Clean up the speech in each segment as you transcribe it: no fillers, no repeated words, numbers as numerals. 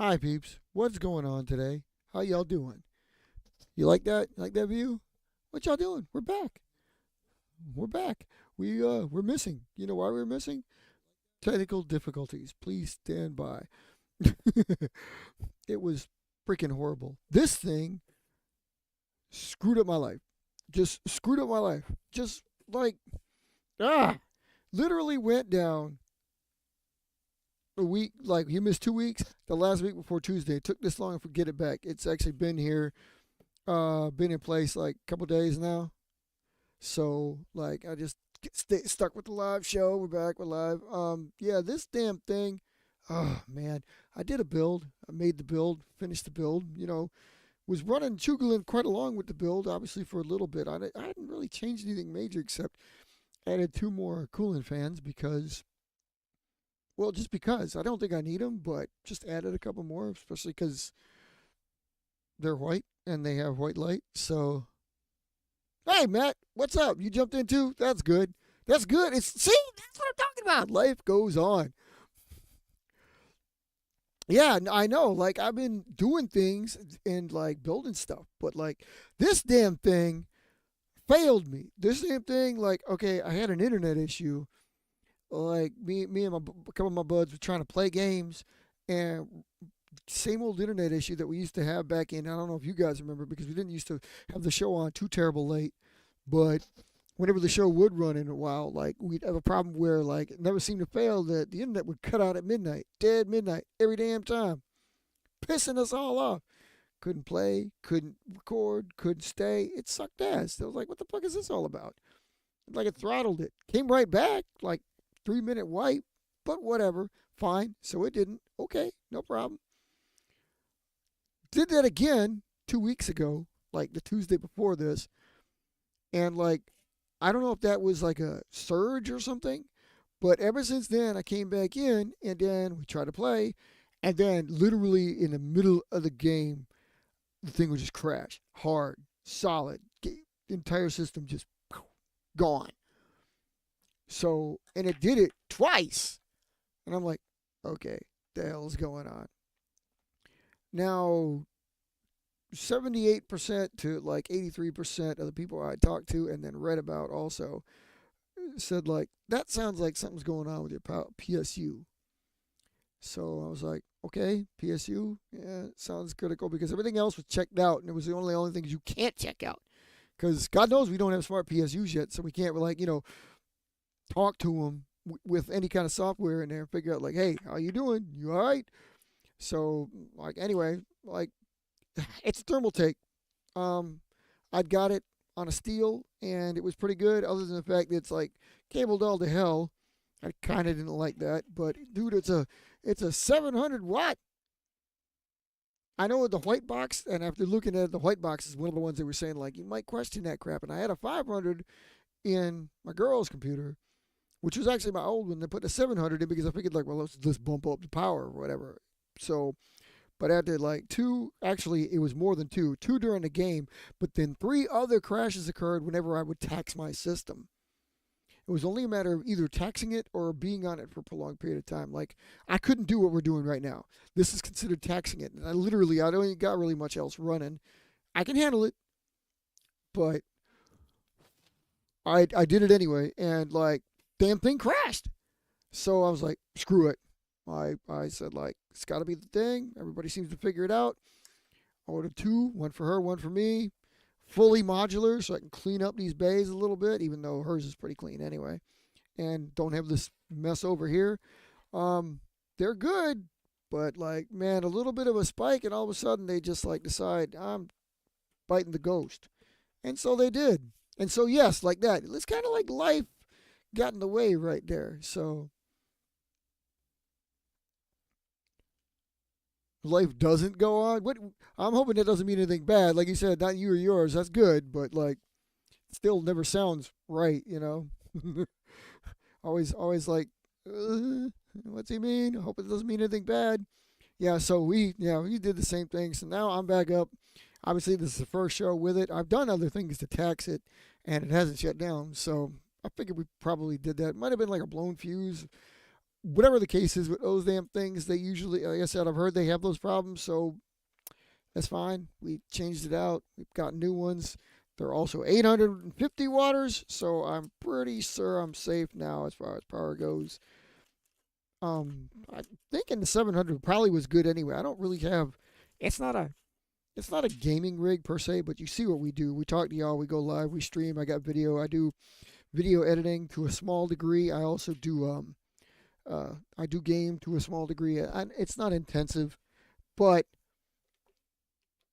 Hi, peeps. What's going on today? How y'all doing? You like that? You like that view? What y'all doing? We're back. We're back. We're missing. You know why we're missing? Technical difficulties. Please stand by. It was freaking horrible. This thing screwed up my life. Just screwed up my life. Just like ah, literally went down a week. Like you missed 2 weeks. The last week before Tuesday. It took this long to get it back. It's actually been here. Been in place like a couple days now. So like I just stuck with the live show. We're back with live. Yeah, this damn thing. Oh man, I did a build. I made the build, finished the build. Was running Chugulin quite along with the build, obviously for a little bit. I hadn't really changed anything major except added two more coolant fans because, well, just because I don't think I need them, but just added a couple more, especially because they're white and they have white light. So hey, Matt, what's up? You jumped in too? That's good. That's good. See, that's what I'm talking about. Life goes on. Yeah, I know. Like I've been doing things and like building stuff, but like this damn thing failed me. This damn thing, like, okay, I had an internet issue. Like me and a couple of my buds were trying to play games, and same old internet issue that we used to have back in. I don't know if you guys remember because we didn't used to have the show on too terrible late, but whenever the show would run in a while, like we'd have a problem where like it never seemed to fail that the internet would cut out at midnight, dead midnight, every damn time, pissing us all off. Couldn't play, couldn't record, couldn't stay. It sucked ass. I was like, what the fuck is this all about? Like it throttled it. Came right back, like 3 minute wipe, but whatever. Fine. So it didn't. Okay, no problem. Did that again 2 weeks ago, like the Tuesday before this, and like I don't know if that was like a surge or something, but ever since then I came back in and then we tried to play, and then literally in the middle of the game, the thing would just crash hard, solid, the entire system just gone. So and it did it twice, and I'm like, okay, the hell is going on now? 78% to like 83% of the people I talked to and then read about also said like that sounds like something's going on with your PSU. So I was like, okay, PSU, yeah, sounds critical because everything else was checked out, and it was the only things you can't check out because God knows we don't have smart PSUs yet, so we can't like talk to them with any kind of software in there and figure out like, hey, how you doing? You all right? So like anyway, like it's a thermal take. Um, I'd got it on a steel, and it was pretty good. Other than the fact that it's like cabled all to hell, I kind of didn't like that. But dude, it's a 700 watt. I know the white box, and after looking at it, the white box is one of the ones they were saying like you might question that crap. And I had a 500 in my girl's computer, which was actually my old one. They put the 700 in because I figured like, well, let's bump up the power or whatever. So but after like two, actually, it was more than two during the game, but then three other crashes occurred whenever I would tax my system. It was only a matter of either taxing it or being on it for a prolonged period of time. Like, I couldn't do what we're doing right now. This is considered taxing it. And I don't even got really much else running. I can handle it, but I did it anyway. And, like, damn thing crashed. So I was like, screw it. I said, like, it's got to be the thing. Everybody seems to figure it out. I ordered two, one for her, one for me. Fully modular, so I can clean up these bays a little bit, even though hers is pretty clean anyway. And don't have this mess over here. They're good, but, like, man, a little bit of a spike, and all of a sudden they just, like, decide, I'm biting the ghost. And so they did. And so, yes, like that. It's kind of like life got in the way right there. So life doesn't go on. What I'm hoping that doesn't mean anything bad. Like you said, not you or yours. That's good, but like, still never sounds right. always like, what's he mean? I hope it doesn't mean anything bad. Yeah. So we did the same thing. So now I'm back up. Obviously, this is the first show with it. I've done other things to tax it, and it hasn't shut down. So I figured we probably did that. It might have been like a blown fuse whatever the case is with those damn things, they usually, like I said, I've heard they have those problems, so that's fine. We changed it out. We've got new ones. They're also 850 waters, so I'm pretty sure I'm safe now as far as power goes. I'm thinking the 700 probably was good anyway. I don't really have. It's not a. It's not a gaming rig per se, but you see what we do. We talk to y'all. We go live. We stream. I got video. I do video editing to a small degree. I also do I do game to a small degree. It's not intensive, but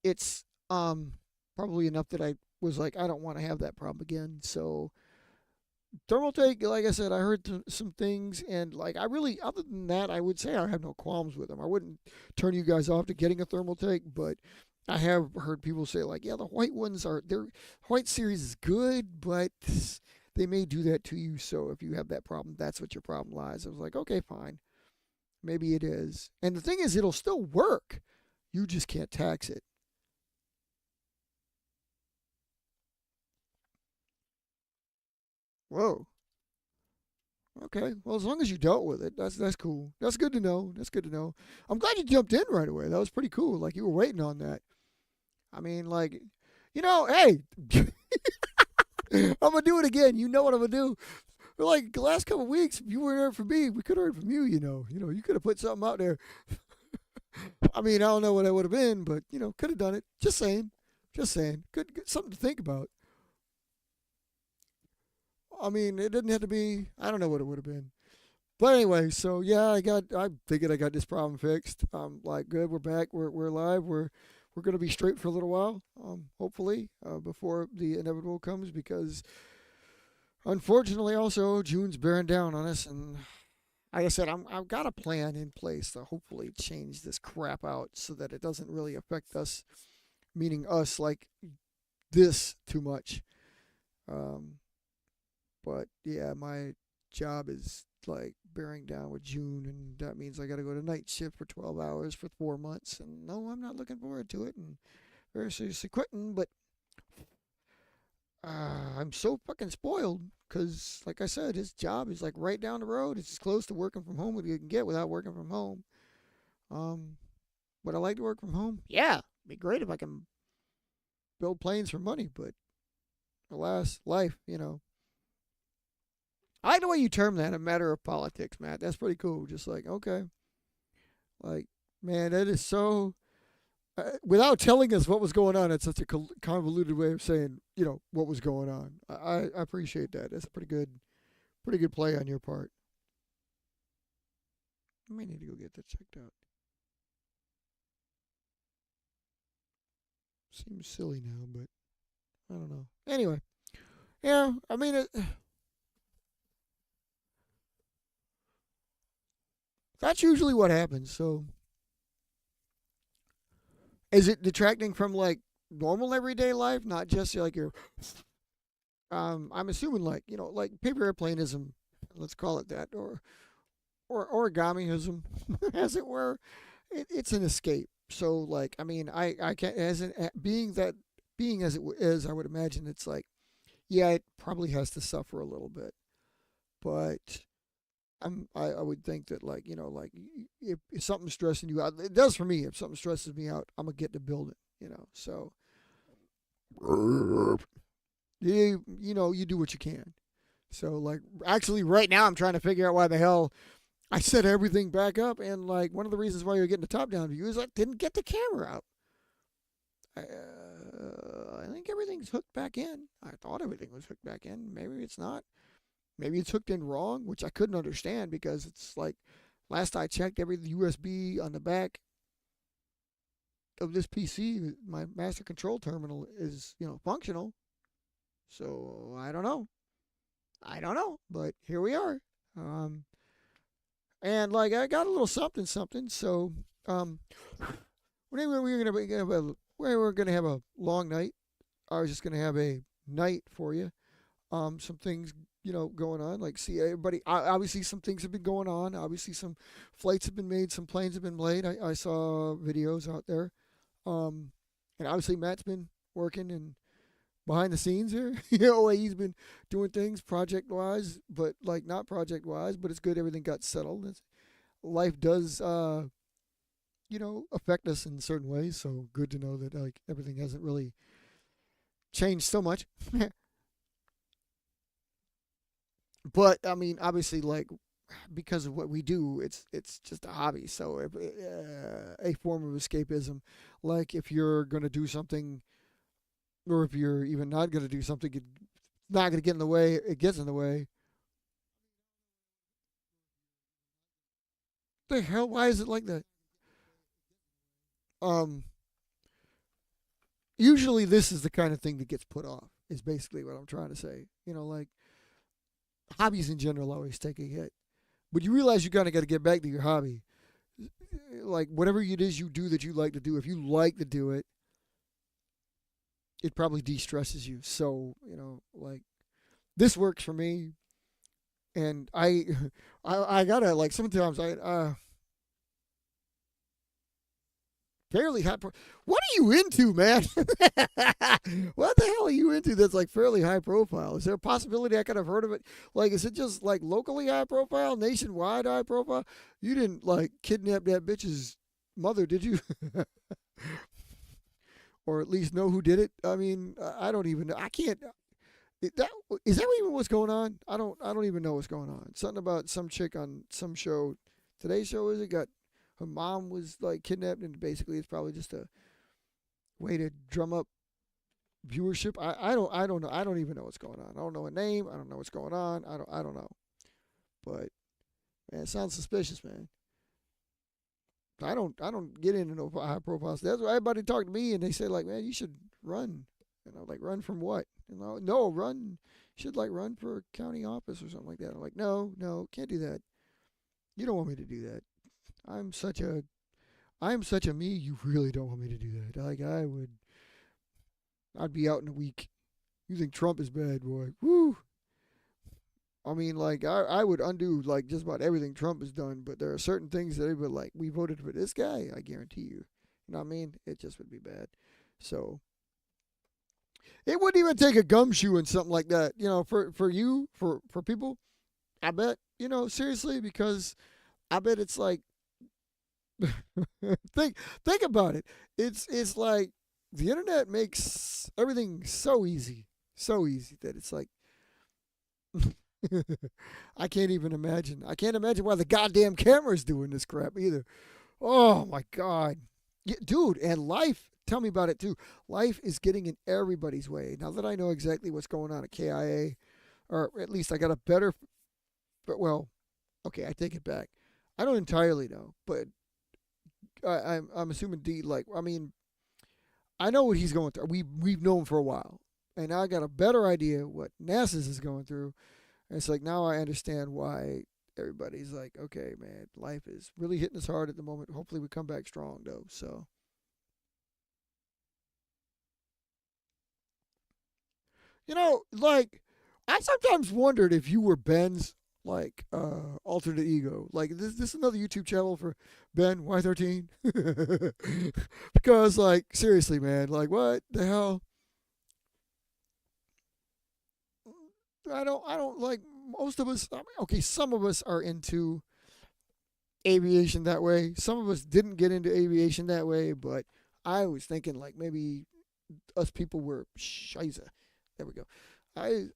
it's probably enough that I was like, I don't want to have that problem again. So thermal take, like I said, I heard some things, and like I really, other than that, I would say I have no qualms with them. I wouldn't turn you guys off to getting a thermal take, but I have heard people say like, yeah, the white ones are their white series is good, but they may do that to you. So if you have that problem, that's what your problem lies. I was like, okay, fine, maybe it is. And the thing is, it'll still work. You just can't tax it. Whoa. Okay. Well, as long as you dealt with it, that's cool. That's good to know. That's good to know. I'm glad you jumped in right away. That was pretty cool. Like you were waiting on that. I mean, like, hey, I'm gonna do it again. You know what I'm gonna do. But like the last couple of weeks, if you weren't there for me, we could have heard from you. You could have put something out there. I mean, I don't know what that would have been, but could have done it. Just saying. Just saying. Good, something to think about. I mean, it didn't have to be. I don't know what it would have been. But anyway, so yeah, I figured I got this problem fixed. Like good, we're back, we're live, we're gonna be straight for a little while, hopefully, before the inevitable comes, because unfortunately, also June's bearing down on us, and like I said, I've got a plan in place to hopefully change this crap out so that it doesn't really affect us, meaning us, like this too much. Um, but yeah, my job is like bearing down with June, and that means I got to go to night shift for 12 hours for 4 months. And no, I'm not looking forward to it, and very seriously quitting. But I'm so fucking spoiled because, like I said, his job is like right down the road. It's as close to working from home as you can get without working from home. Um, would I like to work from home? Yeah, it'd be great if I can build planes for money, but alas, life. I like the way you term that a matter of politics, Matt. That's pretty cool. Just like, okay. Like, man, that is so. Without telling us what was going on, it's such a convoluted way of saying, what was going on. I appreciate that. That's a pretty good play on your part. I may need to go get that checked out. Seems silly now, but I don't know. Anyway, yeah, I mean, that's usually what happens. So is it detracting from like normal everyday life, not just like your I'm assuming like, like paper airplaneism, let's call it that, or origamiism, as it were. It's an escape. So like, I mean, I can't as an being as it is, I would imagine it's like, yeah, it probably has to suffer a little bit, but I would think that like like if something's stressing you out, it does for me. If something stresses me out, I'm gonna get to build it. So you do what you can. So like actually right now I'm trying to figure out why the hell I set everything back up, and like one of the reasons why you're getting the top down view is I didn't get the camera out. I think everything's hooked back in. I thought everything was hooked back in. Maybe it's not. Maybe it's hooked in wrong, which I couldn't understand because it's like last I checked, every USB on the back of this PC, my master control terminal is functional. So I don't know. I don't know, but here we are. Um, and like I got a little something something. So whenever we're gonna have a long night, I was just gonna have a night for you. Some things going on. Like, see everybody. Obviously, some things have been going on. Obviously, some flights have been made. Some planes have been laid. I saw videos out there. And obviously, Matt's been working, and behind the scenes here. You know, like he's been doing things project wise, but like not project wise, but it's good everything got settled. Life does affect us in certain ways, so good to know that like everything hasn't really changed so much. But I mean, obviously, like because of what we do, it's just a hobby. So a form of escapism, like if you're gonna do something, or if you're even not gonna do something, it's not gonna get in the way. It gets in the way. The hell? Why is it like that? Um, Usually this is the kind of thing that gets put off. Is basically what I'm trying to say. You know, like hobbies in general always take a hit, but you realize you kind of got to get back to your hobby. Like whatever it is you do that you like to do, if you like to do it, it probably de-stresses you. So like this works for me, and I gotta like sometimes I fairly high. What are you into, man? What the hell are you into that's like fairly high profile? Is there a possibility I could have heard of it? Like, is it just like locally high profile, nationwide high profile? You didn't like kidnap that bitch's mother, did you? Or at least know who did it? I mean, I don't even know. I can't. That is that even what's going on? I don't even know what's going on. Something about some chick on some show. Today's show is it got her mom was like kidnapped, and basically it's probably just a way to drum up viewership. I don't know. I don't even know what's going on. I don't know a name. I don't know what's going on. I don't know. But man, it sounds suspicious, man. I don't get into no high profile stuff. That's why everybody talk to me and they say like, man, you should run. Like run from what? No, run. You should like run for county office or something like that. I'm like, no, can't do that. You don't want me to do that. I'm such a I'm such a me. You really don't want me to do that. Like I'd be out in a week. You think Trump is bad, boy? Woo. I mean, like I would undo like just about everything Trump has done, but there are certain things that they would like. We voted for this guy. I guarantee you. You know what I mean? It just would be bad. So it wouldn't even take a gumshoe and something like that. For you, for people. I bet seriously because I bet it's like think about it. It's like the internet makes everything so easy that it's like I can't even imagine. I can't imagine why the goddamn camera's doing this crap either. Oh my god, yeah, dude, and life. Tell me about it too. Life is getting in everybody's way. Now that I know exactly what's going on at KIA, or at least I got a better. But well, okay, I take it back. I don't entirely know, but I'm assuming D. Like, I mean, I know what he's going through. We've known for a while, and now I got a better idea what NASA's is going through. And it's like now I understand why everybody's like, okay, man, life is really hitting us hard at the moment. Hopefully, we come back strong though. So like I sometimes wondered if you were Ben's like alternate ego. Like this is another YouTube channel for Ben Y13. Because like seriously, man, like what the hell? I don't like most of us. I mean, okay, some of us are into aviation that way. Some of us didn't get into aviation that way, but I was thinking like maybe us people were shiza. There we go. I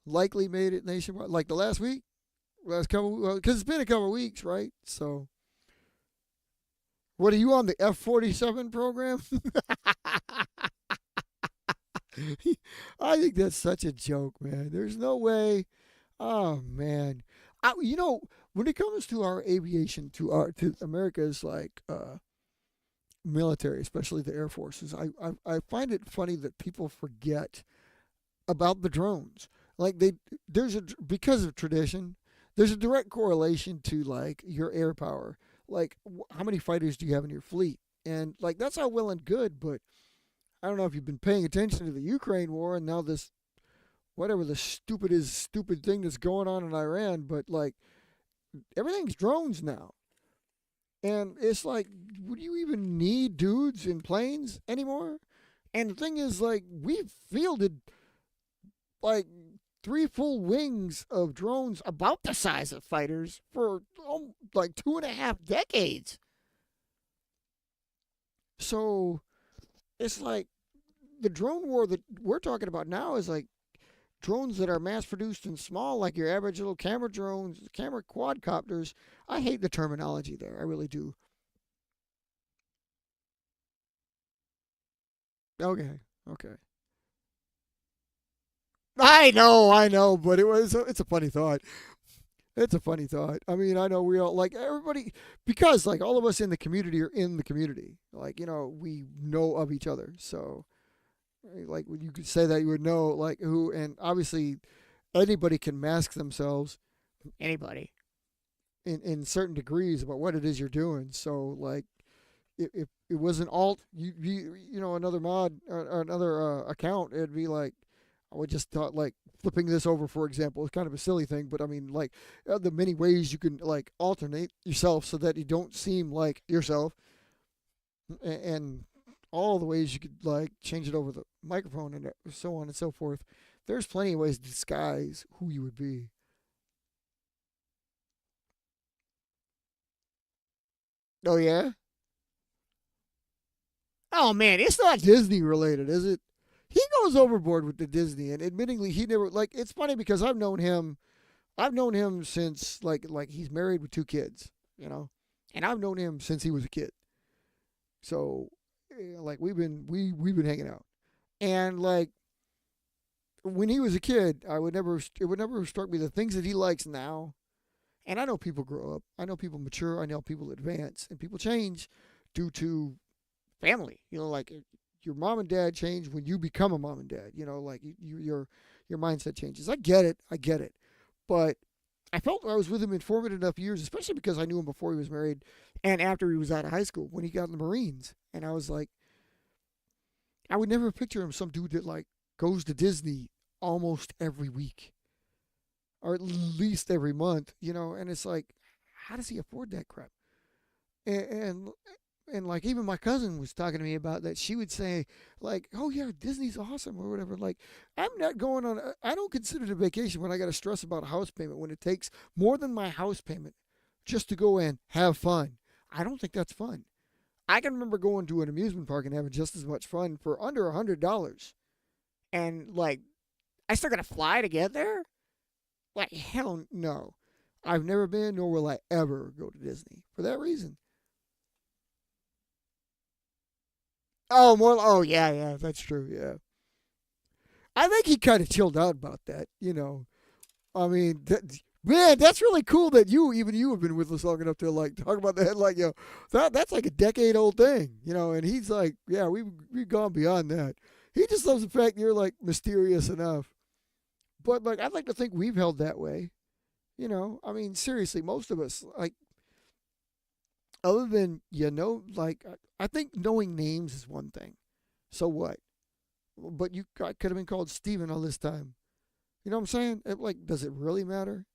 likely made it nationwide. Like the last week, last couple, well, because it's been a couple of weeks, right? So, what are you on the F-47 program? I think that's such a joke, man. There's no way. Oh man, when it comes to our aviation, to America's like military, especially the Air Forces, I find it funny that people forget about the drones. Like there's a because of tradition, there's a direct correlation to like your air power. Like how many fighters do you have in your fleet? And like that's all well and good, but I don't know if you've been paying attention to the Ukraine war and now this whatever the stupid thing that's going on in Iran, but like everything's drones now. And it's like, would you even need dudes dudes in planes anymore. And the thing is, like, we fielded like three full wings of drones about the size of fighters for like 2.5 decades. So it's like the drone war that we're talking about now is like drones that are mass produced and small, like your average little camera drones, camera quadcopters. I hate the terminology there. I really do. Okay. Okay. I know, but it's a funny thought. It's a funny thought. I mean, I know we all like everybody because like all of us in the community are in the community. Like, we know of each other. So, like when you could say that you would know like who, and obviously anybody can mask themselves, anybody, in certain degrees about what it is you're doing. So, like if it was an alt, another mod or another account, it'd be like I would just thought like flipping this over, for example, is kind of a silly thing, but I mean like the many ways you can like alternate yourself so that you don't seem like yourself, and all the ways you could like change it over the microphone and so on and so forth. There's plenty of ways to disguise who you would be. Oh yeah. Oh man, it's not Disney related, is it? He goes overboard with the Disney, and admittingly, he never like. It's funny because I've known him. I've known him since like he's married with two kids, and I've known him since he was a kid. So, like we've been hanging out, and like when he was a kid, it would never have struck me the things that he likes now. And I know people grow up, I know people mature, I know people advance, and people change due to family. Like your mom and dad change when you become a mom and dad. Like your mindset changes. I get it. I get it. But I felt I was with him in formative enough years, especially because I knew him before he was married and after he was out of high school when he got in the Marines. And I was like, I would never picture him some dude that like goes to Disney almost every week or at least every month. And it's like, how does he afford that crap? And like even my cousin was talking to me about that. She would say like, "Oh yeah, Disney's awesome" or whatever. Like I'm not going on. I don't consider it a vacation when I got to stress about a house payment when it takes more than my house payment just to go and have fun. I don't think that's fun. I can remember going to an amusement park and having just as much fun for under $100, and like I still got to fly to get there. Like hell no. I've never been, nor will I ever go to Disney for that reason. Oh, more. Oh, yeah, yeah, that's true. Yeah, I think he kind of chilled out about that. I mean, man, that's really cool that even you have been with us long enough to like talk about that. Like, that's like a decade old thing. And he's like, yeah, we've gone beyond that. He just loves the fact you're like mysterious enough. But like, I'd like to think we've held that way. I mean, seriously, most of us like other than like I think knowing names is one thing. So what? But could have been called Steven all this time. You know what I'm saying? Like, does it really matter?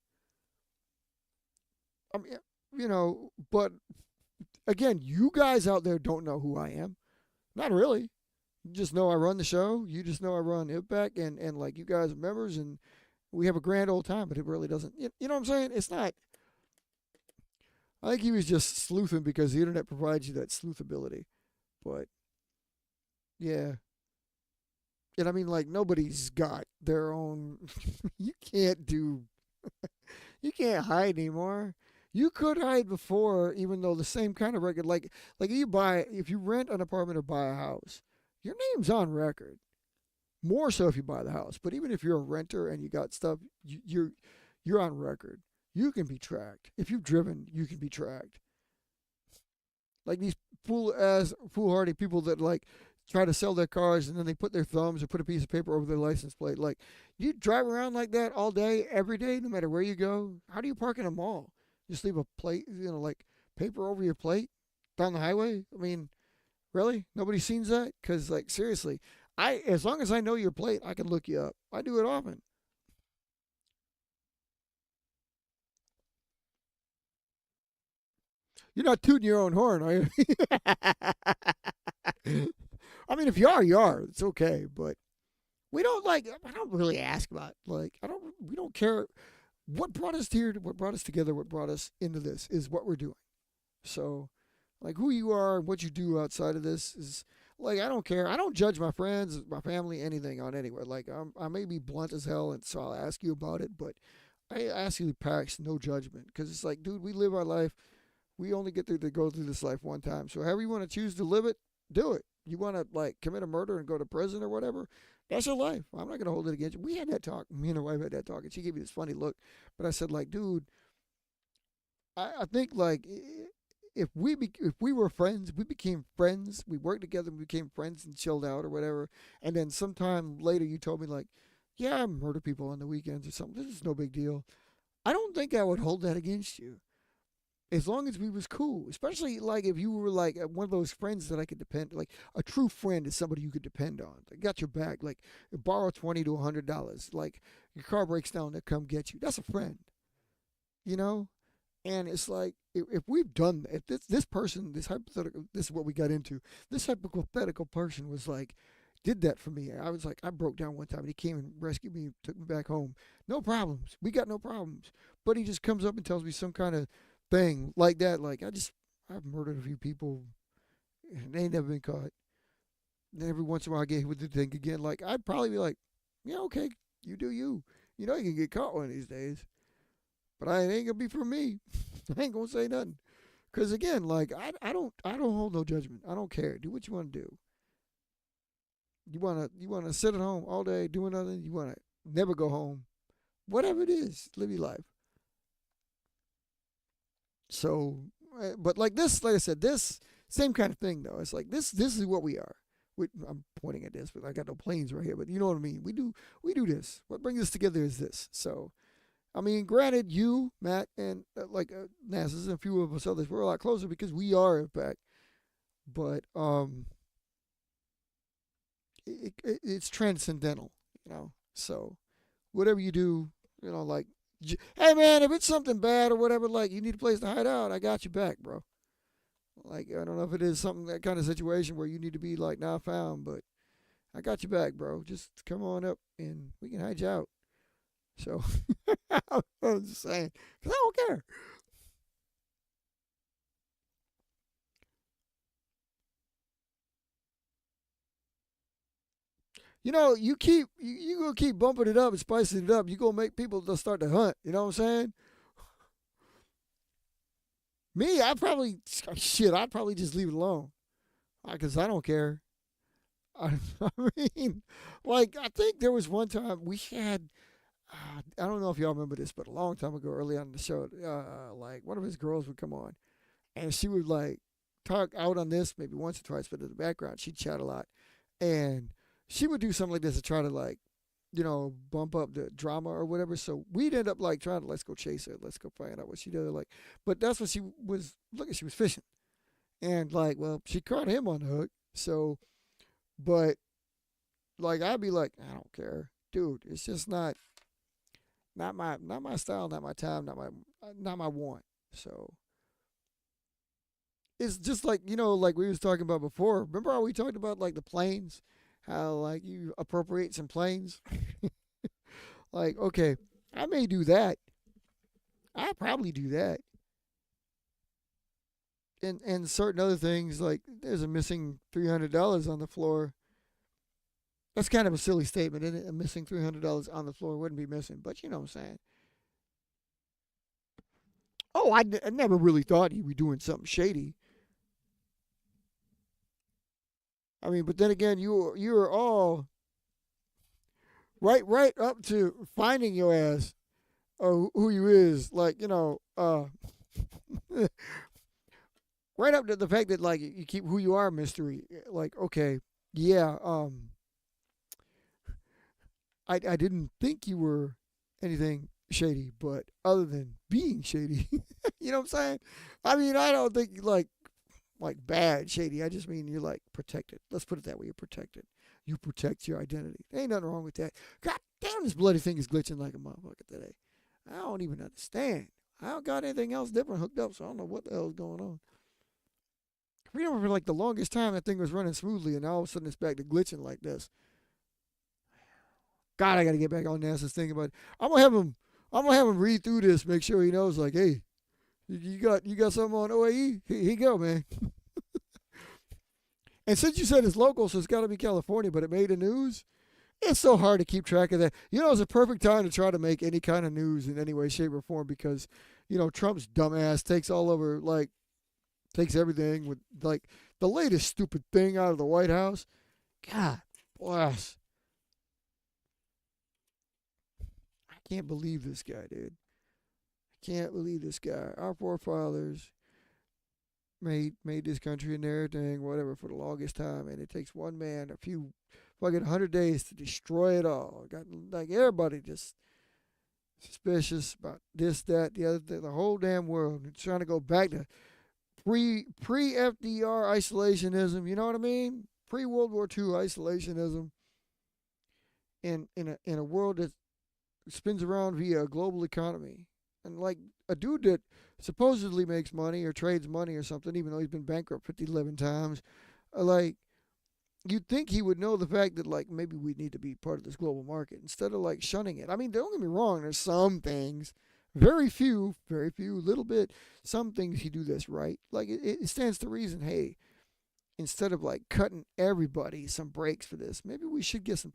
I mean, but again, you guys out there don't know who I am. Not really. You just know I run the show. You just know I run IVPAC, and like you guys are members, and we have a grand old time. But it really doesn't. You know what I'm saying? It's not. I think he was just sleuthing because the internet provides you that sleuth ability. But yeah, and I mean, like nobody's got their own. you can't do. You can't hide anymore. You could hide before, even though the same kind of record, like if you rent an apartment or buy a house, your name's on record. More so if you buy the house, but even if you're a renter and you got stuff, you're on record. You can be tracked. If you've driven, you can be tracked. Like these foolhardy people that like try to sell their cars and then they put their thumbs or put a piece of paper over their license plate. Like you drive around like that all day, every day, no matter where you go. How do you park in a mall? Just leave a plate, like paper over your plate down the highway. I mean, really? Nobody sees that? Because like seriously, as long as I know your plate, I can look you up. I do it often. You're not tooting your own horn, are you? mean, if you are, you are. It's okay, but we don't like. I don't really ask about like. I don't. We don't care what brought us here, what brought us together, what brought us into this is what we're doing. So, like who you are and what you do outside of this is like I don't care. I don't judge my friends, my family, anything on anywhere. Like I may be blunt as hell, and so I'll ask you about it, but I ask you to practice no judgment because it's like, dude, we live our life. We only get to go through this life one time. So however you want to choose to live it, do it. You want to like commit a murder and go to prison or whatever, that's your life. I'm not gonna hold it against you. We had that talk. Me and my wife had that talk, and she gave me this funny look. But I said, like, dude, I think like if we were friends, we became friends. We worked together, and we became friends and chilled out or whatever. And then sometime later, you told me like, yeah, I murder people on the weekends or something. This is no big deal. I don't think I would hold that against you as long as we was cool. Especially like if you were like one of those friends that I could depend. Like a true friend is somebody you could depend on. They got your back. Like borrow $20 to $100. Like your car breaks down, they come get you. That's a friend. You know. And it's like if we've done if this person, this hypothetical, this is what we got into. This hypothetical person was like did that for me. I was like I broke down one time and he came and rescued me, took me back home. No problems. We got no problems. But he just comes up and tells me some kind of thing like that. Like I've murdered a few people and they ain't never been caught. And then every once in a while I get hit with the thing again. Like I'd probably be like, yeah, okay, you do you. You know you can get caught one of these days. But I ain't gonna be for me. I ain't gonna say nothing. Cause again, like I don't hold no judgment. I don't care. Do what you wanna do. You wanna sit at home all day doing nothing. You wanna never go home. Whatever it is, live your life. So, but like this, like I said, this same kind of thing though. It's like this. This is what we are. I'm pointing at this, but I got no planes right here. But you know what I mean. We do this. What brings us together is this. So I mean, granted, you, Matt, and NASA's and a few of us others, we're a lot closer because we are, in fact. But it's transcendental, you know. So whatever you do, you know, like, hey man, if it's something bad or whatever, like you need a place to hide out, I got you back, bro. Like I don't know if it is something that kind of situation where you need to be like now found, but I got you back, bro. Just come on up and we can hide you out. So I'm just saying, because I don't care. You know, you gonna keep bumping it up and spicing it up. You gonna make people to start to hunt. You know what I'm saying? Me, I probably shit. I'd probably just leave it alone because I don't care. I, I mean, like I think there was one time we had. I don't know if y'all remember this, but a long time ago, early on in the show, like one of his girls would come on, and she would like talk out on this maybe once or twice, but in the background she'd chat a lot, and she would do something like this to try to like, bump up the drama or whatever. So we'd end up like trying to let's go chase her, let's go find out what she did. Like, but that's what she was looking. She was fishing, and like, well, she caught him on the hook. So, but like I'd be like, I don't care, dude. It's just not my style, not my time, not my want. So it's just like like we was talking about before. Remember how we talked about like the planes, how like you appropriate some planes. Like okay, I may do that. I probably do that. And certain other things like there's a missing $300 on the floor. That's kind of a silly statement, isn't it? A missing $300 on the floor wouldn't be missing, but you know what I'm saying. Oh, I never really thought he was doing something shady. I mean, but then again, you were all right up to finding your ass or who you is, like right up to the fact that like you keep who you are a mystery. Like okay, yeah, I didn't think you were anything shady, but other than being shady, you know what I'm saying? I mean, I don't think like bad shady. I just mean you're like protected. Let's put it that way. You're protected. You protect your identity. There ain't nothing wrong with that. God damn, this bloody thing is glitching like a motherfucker today. I don't even understand. I don't got anything else different hooked up, so I don't know what the hell is going on. We remember for like the longest time that thing was running smoothly, and now all of a sudden it's back to glitching like this. God, I got to get back on NASA's thing about it. I'm gonna have him. I'm gonna have him read through this, make sure he knows. Like, hey, you got something on OAE? Here you go, man. And since you said it's local, so it's got to be California, but it made the news. It's so hard to keep track of that. It's a perfect time to try to make any kind of news in any way, shape, or form because, Trump's dumbass takes all over, like, takes everything with, like, the latest stupid thing out of the White House. God bless. I can't believe this guy, dude. I can't believe this guy. Our forefathers made this country and everything, whatever, for the longest time, and it takes one man a few fucking 100 days to destroy it all. Got like everybody just suspicious about this, that, the other thing, the whole damn world. It's trying to go back to pre FDR isolationism. You know what I mean? Pre World War II isolationism. In a world that spins around via a global economy, and like a dude that supposedly makes money or trades money or something, even though he's been bankrupt 11 times, like you'd think he would know the fact that like maybe we need to be part of this global market instead of like shunning it. I mean, don't get me wrong. There's some things, very few, little bit. Some things he do this right. Like it stands to reason. Hey, instead of like cutting everybody some breaks for this, maybe we should get some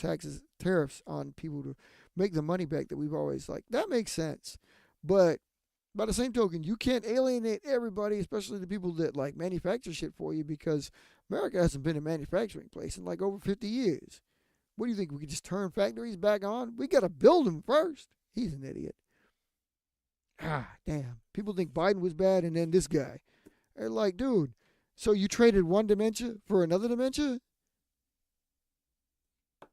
tariffs on people to make the money back that we've always like. That makes sense, but by the same token, you can't alienate everybody, especially the people that like manufacture shit for you, because America hasn't been a manufacturing place in like over 50 years. What do you think? We could just turn factories back on? We got to build them first. He's an idiot. Ah, damn. People think Biden was bad and then this guy. They're like, dude, so you traded one dementia for another dementia?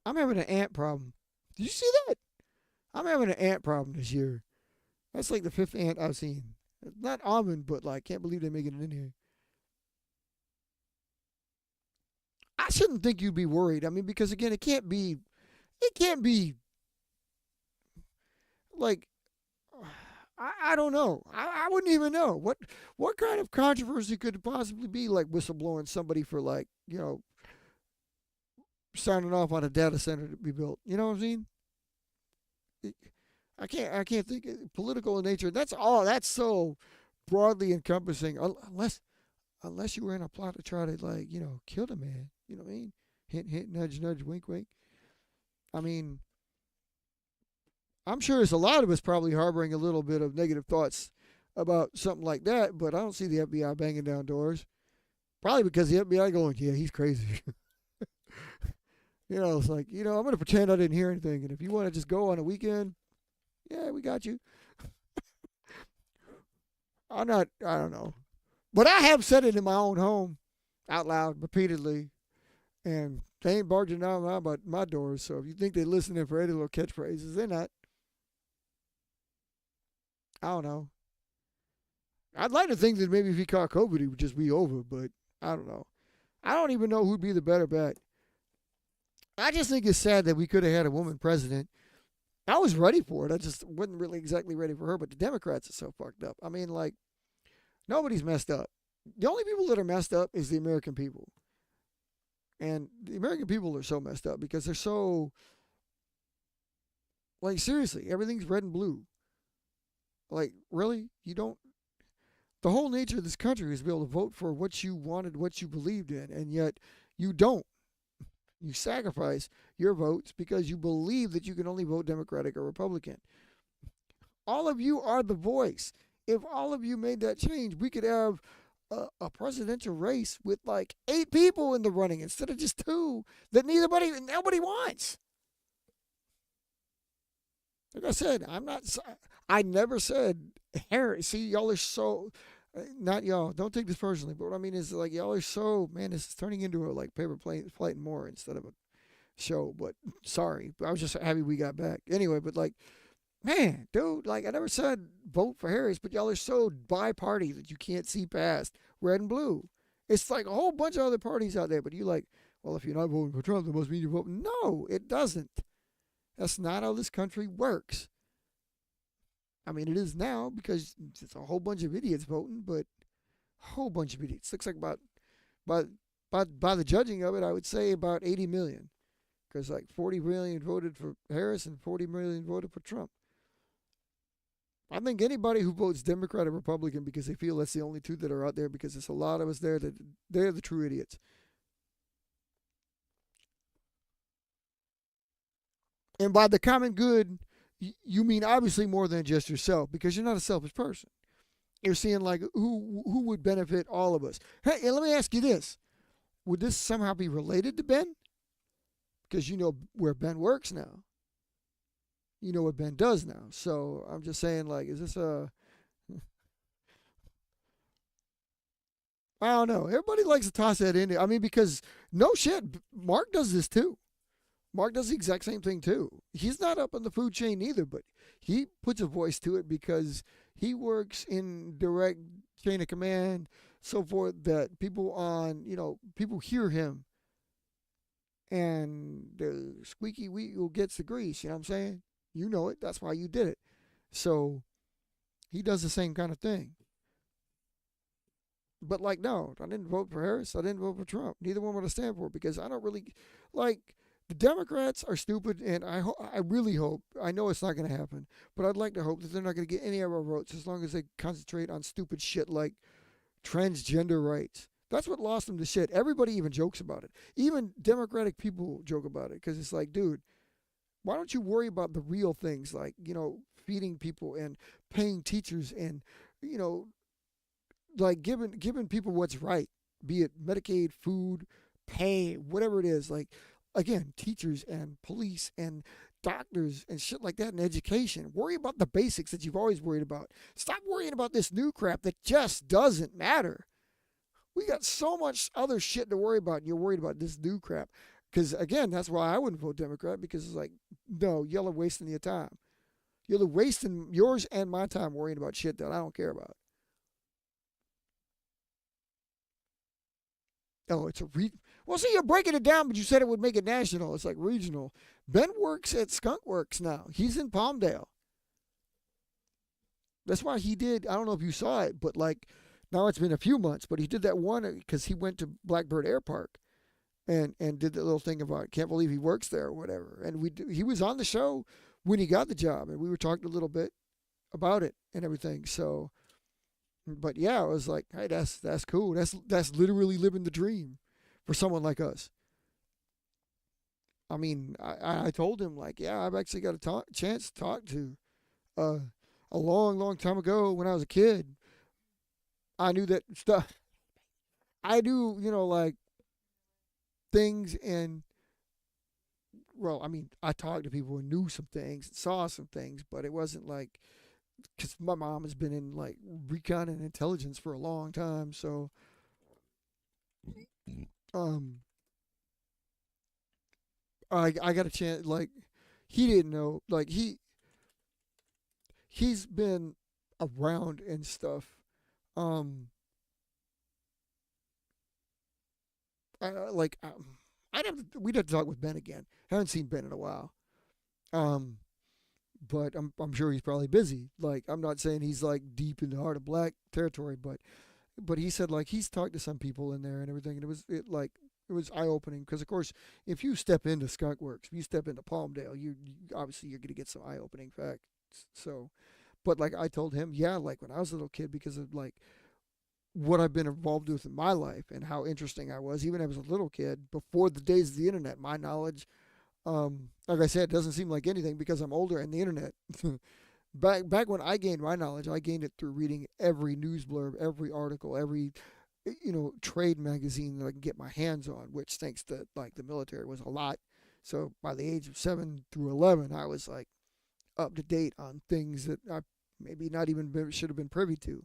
I'm having an ant problem. Did you see that? I'm having an ant problem this year. That's like the 5th ant I've seen. Not almond, but like, can't believe they're making it in here. I shouldn't think you'd be worried. I mean, because again, it can't be like, I don't know. I wouldn't even know. What kind of controversy could it possibly be like whistleblowing somebody for like, signing off on a data center to be built? You know what I'm saying? I can't think political in nature. That's all. That's so broadly encompassing. Unless you were in a plot to try to like kill the man. You know what I mean? Hint, hint, nudge, nudge, wink, wink. I mean, I'm sure there's a lot of us probably harboring a little bit of negative thoughts about something like that, but I don't see the FBI banging down doors. Probably because the FBI going, yeah, he's crazy. It's like, I'm going to pretend I didn't hear anything. And if you want to just go on a weekend, yeah, we got you. I don't know. But I have said it in my own home out loud repeatedly. And they ain't barging down my doors. So if you think they're listening for any little catchphrases, they're not. I don't know. I'd like to think that maybe if he caught COVID, he would just be over. But I don't know. I don't even know who'd be the better bet. I just think it's sad that we could have had a woman president. I was ready for it. I just wasn't really exactly ready for her. But the Democrats are so fucked up. I mean, like, nobody's messed up. The only people that are messed up is the American people. And the American people are so messed up because they're so, like, seriously, everything's red and blue. Like, really? The whole nature of this country is to be able to vote for what you wanted, what you believed in, and yet you don't. You sacrifice your votes because you believe that you can only vote Democratic or Republican. All of you are the voice. If all of you made that change, we could have a presidential race with like 8 people in the running instead of just 2 that nobody wants. Like I said, I never said, Harry, see, y'all are so, not y'all, don't take this personally, but what I mean is like, y'all are so, man, this is turning into a like paper plane, flight and more instead of a show, but sorry, I was just happy we got back. Anyway, but like, man, dude, like I never said vote for Harris, but y'all are so bi-party that you can't see past red and blue. It's like a whole bunch of other parties out there, but you like, well, if you're not voting for Trump, that must mean you're voting. No, it doesn't. That's not how this country works. I mean, it is now because it's a whole bunch of idiots voting, but a whole bunch of idiots. Looks like about But by the judging of it, I would say about 80 million, because like 40 million voted for Harris and 40 million voted for Trump. I think anybody who votes Democrat or Republican because they feel that's the only two that are out there, because there's a lot of us there that they're the true idiots. And by the common good, you mean obviously more than just yourself, because you're not a selfish person. You're seeing like who would benefit all of us. Hey, and let me ask you this: would this somehow be related to Ben? Because you know where Ben works now. You know what Ben does now. So I'm just saying, like, is this a? I don't know. Everybody likes to toss that in there. I mean, because no shit, Mark does this too. Mark does the exact same thing too. He's not up on the food chain either, but he puts a voice to it because he works in direct chain of command, so forth, that people on, people hear him, and the squeaky wheel gets the grease. You know what I'm saying? You know it. That's why you did it. So he does the same kind of thing. But like, no, I didn't vote for Harris. I didn't vote for Trump. Neither one would I stand for, because I don't really like. The Democrats are stupid, and I really hope. I know it's not going to happen, but I'd like to hope that they're not going to get any of our votes as long as they concentrate on stupid shit like transgender rights. That's what lost them to shit. Everybody even jokes about it. Even Democratic people joke about it, because it's like, dude, why don't you worry about the real things, like, feeding people and paying teachers, and you know like giving people what's right, be it Medicaid, food, pay, whatever it is. Like, again, teachers and police and doctors and shit like that, and education. Worry about the basics that you've always worried about. Stop worrying about this new crap that just doesn't matter. We got so much other shit to worry about, and you're worried about this new crap. Because again, that's why I wouldn't vote Democrat, because it's like, no, y'all are wasting your time. You're wasting yours and my time worrying about shit that I don't care about. Oh, it's a well, see, you're breaking it down, but you said it would make it national. It's like regional. Ben works at Skunk Works now. He's in Palmdale. That's why he did. I don't know if you saw it, but like, now it's been a few months, but he did that one because he went to Blackbird Air Park and did that little thing about can't believe he works there or whatever. And he was on the show when he got the job, and we were talking a little bit about it and everything. So, but yeah, I was like, hey, that's cool. That's literally living the dream for someone like us. I mean, I told him, like, yeah, I've actually got a chance to talk to uh, a long, long time ago when I was a kid. I knew that stuff. I knew, like, things, and well, I mean, I talked to people and knew some things, and saw some things, but it wasn't like, because my mom has been in like recon and intelligence for a long time, so um, I got a chance. Like, he didn't know, like, he's been around and stuff. Um, like, we'd have to talk with Ben again. Haven't seen Ben in a while. Um, but I'm sure he's probably busy. Like, I'm not saying he's like deep in the heart of black territory, but he said, like, he's talked to some people in there and everything, and it was eye opening, because of course, if you step into Skunk Works, if you step into Palmdale, you obviously you're gonna get some eye opening facts. So, but like I told him, yeah, like when I was a little kid, because of like what I've been involved with in my life and how interesting I was, even as a little kid, before the days of the internet, my knowledge, like I said, it doesn't seem like anything because I'm older and the internet. Back when I gained my knowledge, I gained it through reading every news blurb, every article, every trade magazine that I can get my hands on. Which, thanks to like the military, was a lot. So by the age of 7 through 11, I was like up to date on things that I maybe not even should have been privy to.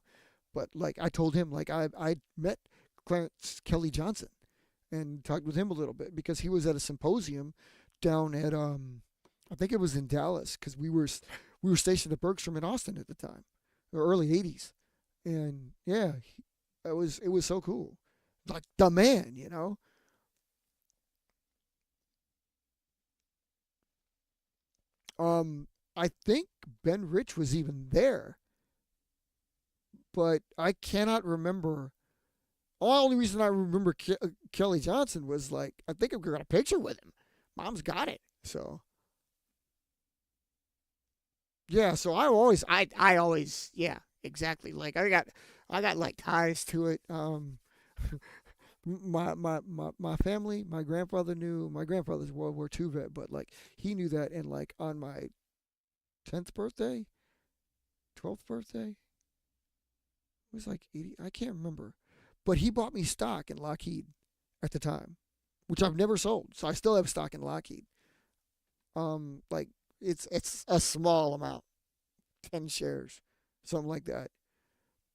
But like I told him, like I met Clarence Kelly Johnson and talked with him a little bit because he was at a symposium down at I think it was in Dallas, because we were stationed at Bergstrom in Austin at the time, the early '80s, and yeah, it was so cool, like the man. I think Ben Rich was even there, but I cannot remember only reason I remember Kelly Johnson was like I think I've got a picture with him. Mom's got it. So yeah, so I always yeah, exactly. Like I got like ties to it. My family, my grandfather knew my grandfather's World War II vet, but like he knew that and like on my 10th birthday, 12th birthday, it was like 80, I can't remember. But he bought me stock in Lockheed at the time, which I've never sold. So I still have stock in Lockheed. Like it's a small amount, 10 shares, something like that.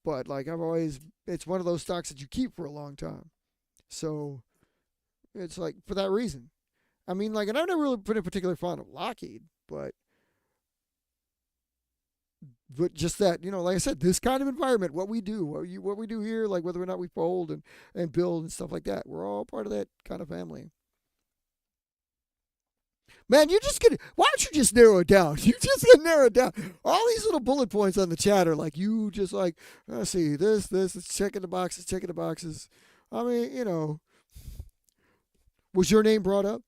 But like I've always, it's one of those stocks that you keep for a long time. So it's like for that reason. I mean, like, and I've never really been a particular fan of Lockheed, but just that, like I said, this kind of environment, what we do, what we do here, like whether or not we fold and build and stuff like that, we're all part of that kind of family. Man, you're just gonna. Why don't you just narrow it down? You just gonna narrow it down. All these little bullet points on the chat are like you just like. Let's see this. It's checking the boxes, checking the boxes. I mean, was your name brought up?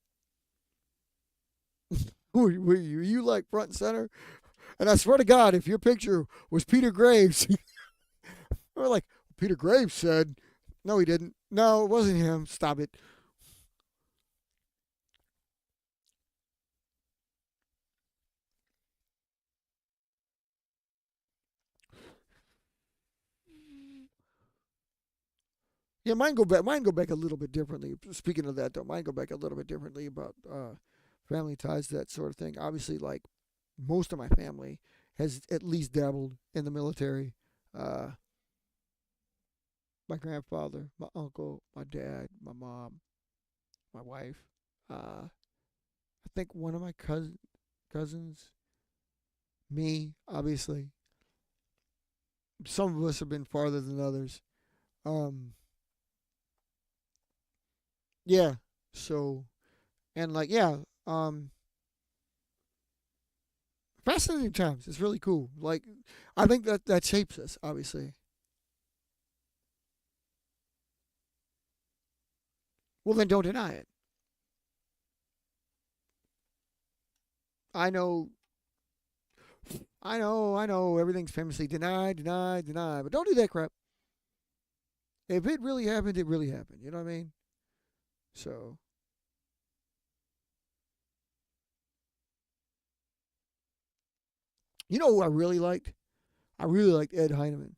Were you like front and center? And I swear to God, if your picture was Peter Graves, we're like Peter Graves said, no, he didn't. No, it wasn't him. Stop it. Yeah, mine go back. Mine go back a little bit differently. Speaking of that, though, mine go back a little bit differently about family ties, that sort of thing. Obviously, like most of my family has at least dabbled in the military. Uh, my grandfather, my uncle, my dad, my mom, my wife. I think one of my cousins, me, obviously. Some of us have been farther than others. Um, yeah. So and like yeah, um, fascinating times. It's really cool. Like I think that shapes us. Obviously. Well, then don't deny it. I know. I know. Everything's famously denied, denied, denied. But don't do that crap. If it really happened, it really happened. You know what I mean? So, you know who I really liked? I really liked Ed Heineman.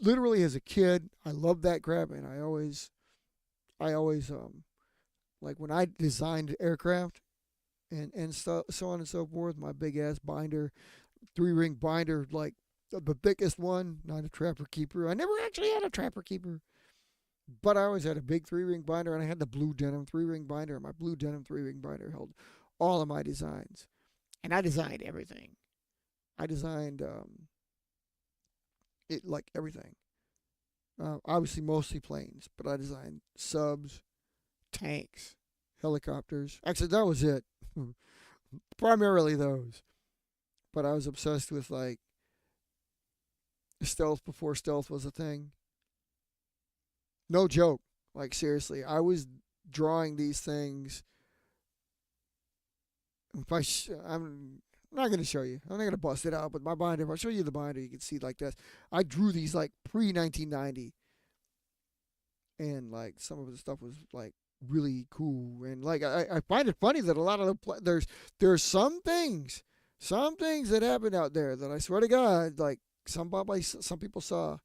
Literally as a kid, I loved that crap, and I always like when I designed aircraft and so on and so forth. My big ass binder, 3 ring binder, like the thickest one, not a trapper keeper. I never actually had a trapper keeper, but I always had a big 3 ring binder, and I had the blue denim 3 ring binder. And my blue denim 3 ring binder held all of my designs, and I designed everything. I designed it like everything. Obviously, mostly planes, but I designed subs, tanks, helicopters. Actually, that was it. Primarily those. But I was obsessed with like stealth before stealth was a thing. No joke. Like seriously, I was drawing these things. If I'm not going to show you. I'm not going to bust it out, but my binder. If I show you the binder, you can see like this. I drew these like pre 1990, and like some of the stuff was like really cool. And like I find it funny that a lot of there's some things that happen out there that I swear to God, like some people saw.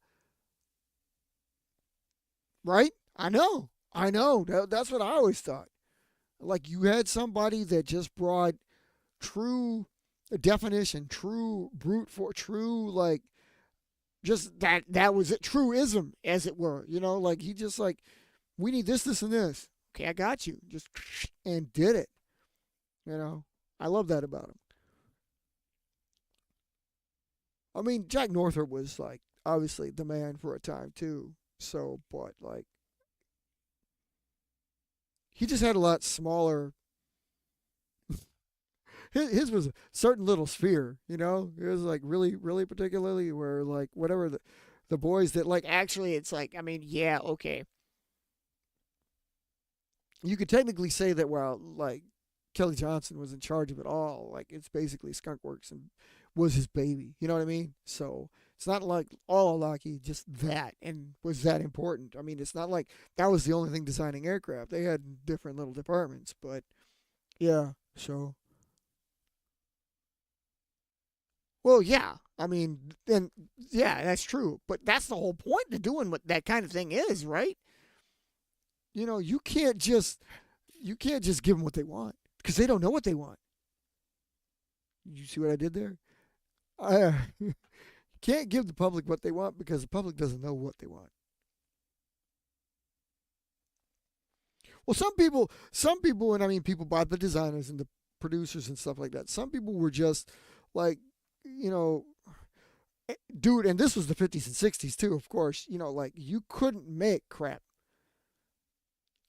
Right? I know. That's what I always thought. Like you had somebody that just brought true definition, true brute for true like just that was it, truism as it were. Like he just like we need this, and this. Okay, I got you. Just and did it. You know, I love that about him. I mean, Jack Northrop was like obviously the man for a time too. So, but like he just had a lot smaller. His was a certain little sphere. It was like really, really particularly where like whatever The boys that like actually, it's like, I mean, yeah, okay, you could technically say that while like Kelly Johnson was in charge of it all, like it's basically Skunkworks and was his baby. You know what I mean? So it's not like all Lockheed, just that, and was that important. I mean, it's not like that was the only thing designing aircraft. They had different little departments, but yeah. So well, yeah. I mean, and yeah, that's true. But that's the whole point to doing what that kind of thing is, right? You can't just give them what they want because they don't know what they want. You see what I did there? I can't give the public what they want because the public doesn't know what they want. Well, some people, and I mean people by the designers and the producers and stuff like that. Some people were just like, you know, dude, and this was the 50s and 60s too, of course. Like you couldn't make crap.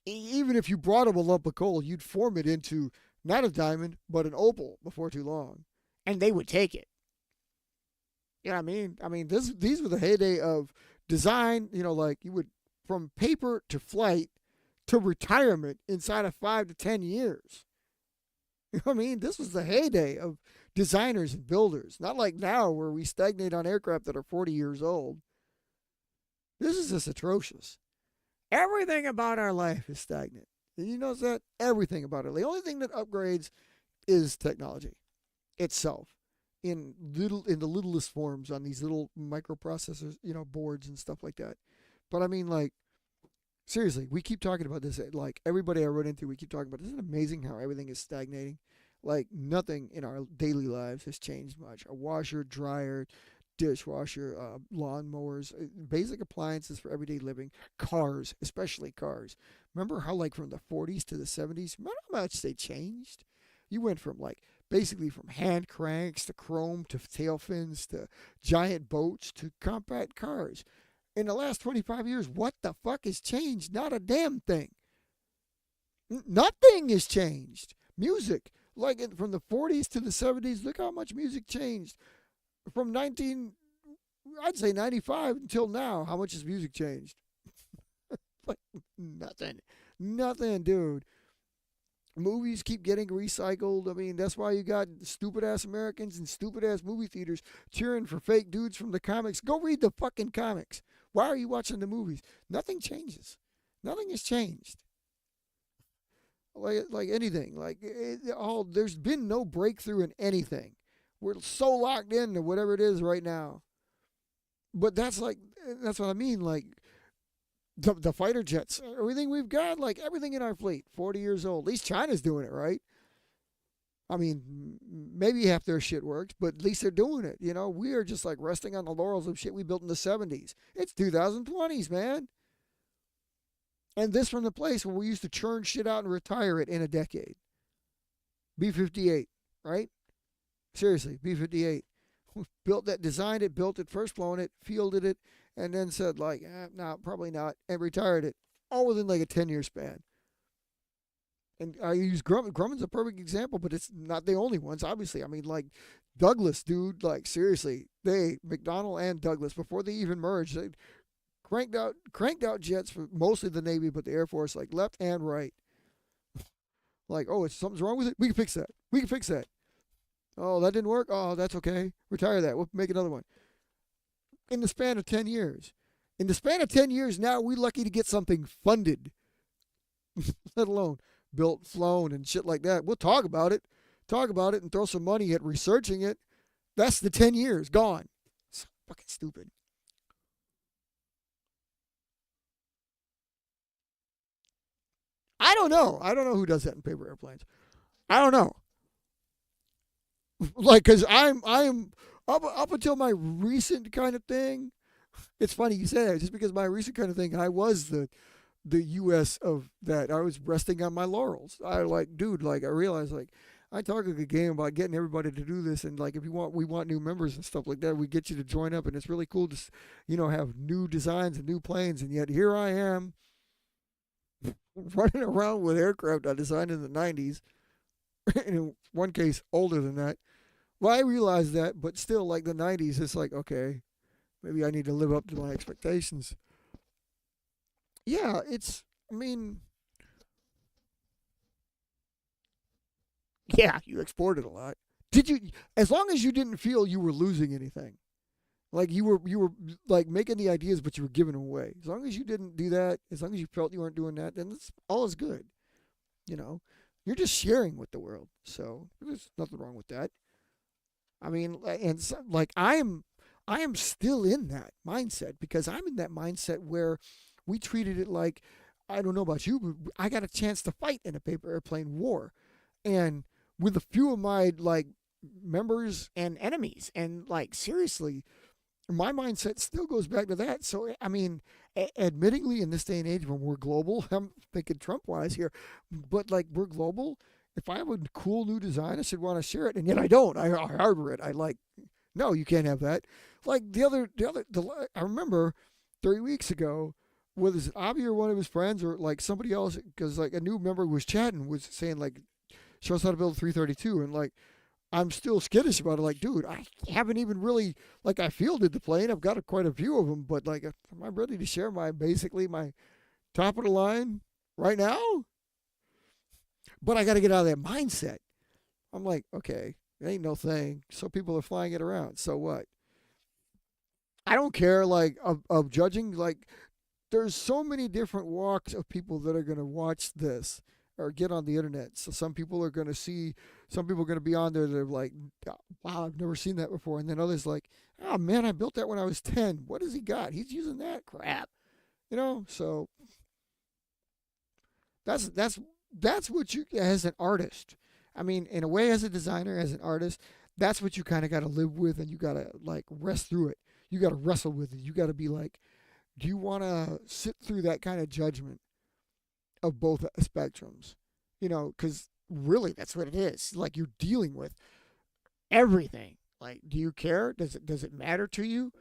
Even if you brought them a lump of coal, you'd form it into not a diamond but an opal before too long, and they would take it. You know what I mean? I mean, these were the heyday of design. Like you would from paper to flight to retirement inside of 5 to 10 years. You know what I mean? This was the heyday of designers and builders. Not like now where we stagnate on aircraft that are 40 years old. This is just atrocious. Everything about our life is stagnant. And you notice that? Everything about it. The only thing that upgrades is technology itself in the littlest forms on these little microprocessors, boards and stuff like that. But I mean, like, seriously, we keep talking about this. Like, everybody I run into, we keep talking about, isn't it amazing how everything is stagnating? Like, nothing in our daily lives has changed much. A washer, dryer, dishwasher, lawnmowers, basic appliances for everyday living, cars, especially cars. Remember how, like, from the 40s to the 70s, remember how much they changed? You went from, like, basically from hand cranks to chrome to tail fins to giant boats to compact cars. In the last 25 years, what the fuck has changed? Not a damn thing. Nothing has changed. Music, like from the 40s to the 70s, look how much music changed. From I'd say 95 until now, how much has music changed? Like nothing. Nothing, dude. Movies keep getting recycled. I mean, that's why you got stupid ass Americans and stupid ass movie theaters cheering for fake dudes from the comics. Go read the fucking comics. Why are you watching the movies? Nothing changes. Nothing has changed. Like anything. There's been no breakthrough in anything. We're so locked into whatever it is right now. But that's what I mean. Like the fighter jets, everything we've got, like everything in our fleet, 40 years old. At least China's doing it, right? I mean, maybe half their shit works, but at least they're doing it. We are just like resting on the laurels of shit we built in the 70s. It's 2020s, man. And this from the place where we used to churn shit out and retire it in a decade. B 58, right? Seriously, B 58. Built that, designed it, built it, first flown it, fielded it, and then said, like, no, probably not, and retired it. All within like a 10-year span. And I use Grumman. Grumman's a perfect example, but it's not the only ones, obviously. I mean, like, Douglas, dude, like, seriously, McDonnell and Douglas, before they even merged, they cranked out jets for mostly the Navy, but the Air Force, like, left and right. Like, oh, something's wrong with it? We can fix that. We can fix that. Oh, that didn't work? Oh, that's okay. Retire that. We'll make another one. In the span of 10 years. In the span of 10 years, now we're lucky to get something funded, let alone built, flown, and shit like that. We'll talk about it. Talk about it and throw some money at researching it. That's the 10 years gone. It's fucking stupid. I don't know. I don't know who does that in paper airplanes. I don't know. Like, cause I'm up until my recent kind of thing. It's funny you say that, just because my recent kind of thing, I was the U.S. of that. I was resting on my laurels. I like, dude, like I realized, like I talk a good game about getting everybody to do this, and like if we want new members and stuff like that, we get you to join up, and it's really cool to have new designs and new planes, and yet here I am running around with aircraft I designed in the 90s, and in one case older than that. Well, I realize that, but still, like the 90s, it's like, okay, Maybe I need to live up to my expectations. Yeah, I mean, yeah, you exported a lot. Did you, as long as you didn't feel you were losing anything, like you were like making the ideas, but you were giving them away. As long as you didn't do that, as long as you felt you weren't doing that, then it's all is good. You know, you're just sharing with the world. So there's nothing wrong with that. I mean, and so, like I am still in that mindset because I'm in that mindset where we treated it like I don't know about you, but I got a chance to fight in a paper airplane war, and with a few of my like members and enemies, and like seriously, my mindset still goes back to that. So I mean, admittingly, in this day and age when we're global, I'm thinking Trump wise here, but like we're global. If I have a cool new design, I should want to share it, and yet I don't. I harbor it. I like, no, you can't have that. Like I remember 3 weeks ago, whether it's Avi or one of his friends or like somebody else, because like a new member was chatting, was saying like, show us how to build a 332, and like I'm still skittish about it. Like, dude, I haven't even really like I fielded the plane. I've got quite a few of them, but like, am I ready to share my basically my top of the line right now? But I got to get out of that mindset. I'm like, okay, it ain't no thing. So people are flying it around. So what? I don't care. Like of judging. Like, there's so many different walks of people that are going to watch this or get on the internet. So some people are going to see, some people are going to be on there that are like, wow, I've never seen that before. And then others like, oh man, I built that when I was 10. What has he got? He's using that crap. So that's that's what you as an artist. I mean, in a way, as a designer, as an artist, that's what you kind of got to live with, and you got to like rest through it. You got to wrestle with it. You got to be like, do you want to sit through that kind of judgment of both spectrums? Because really, that's what it is. Like you're dealing with everything. Like, do you care? Does it matter to you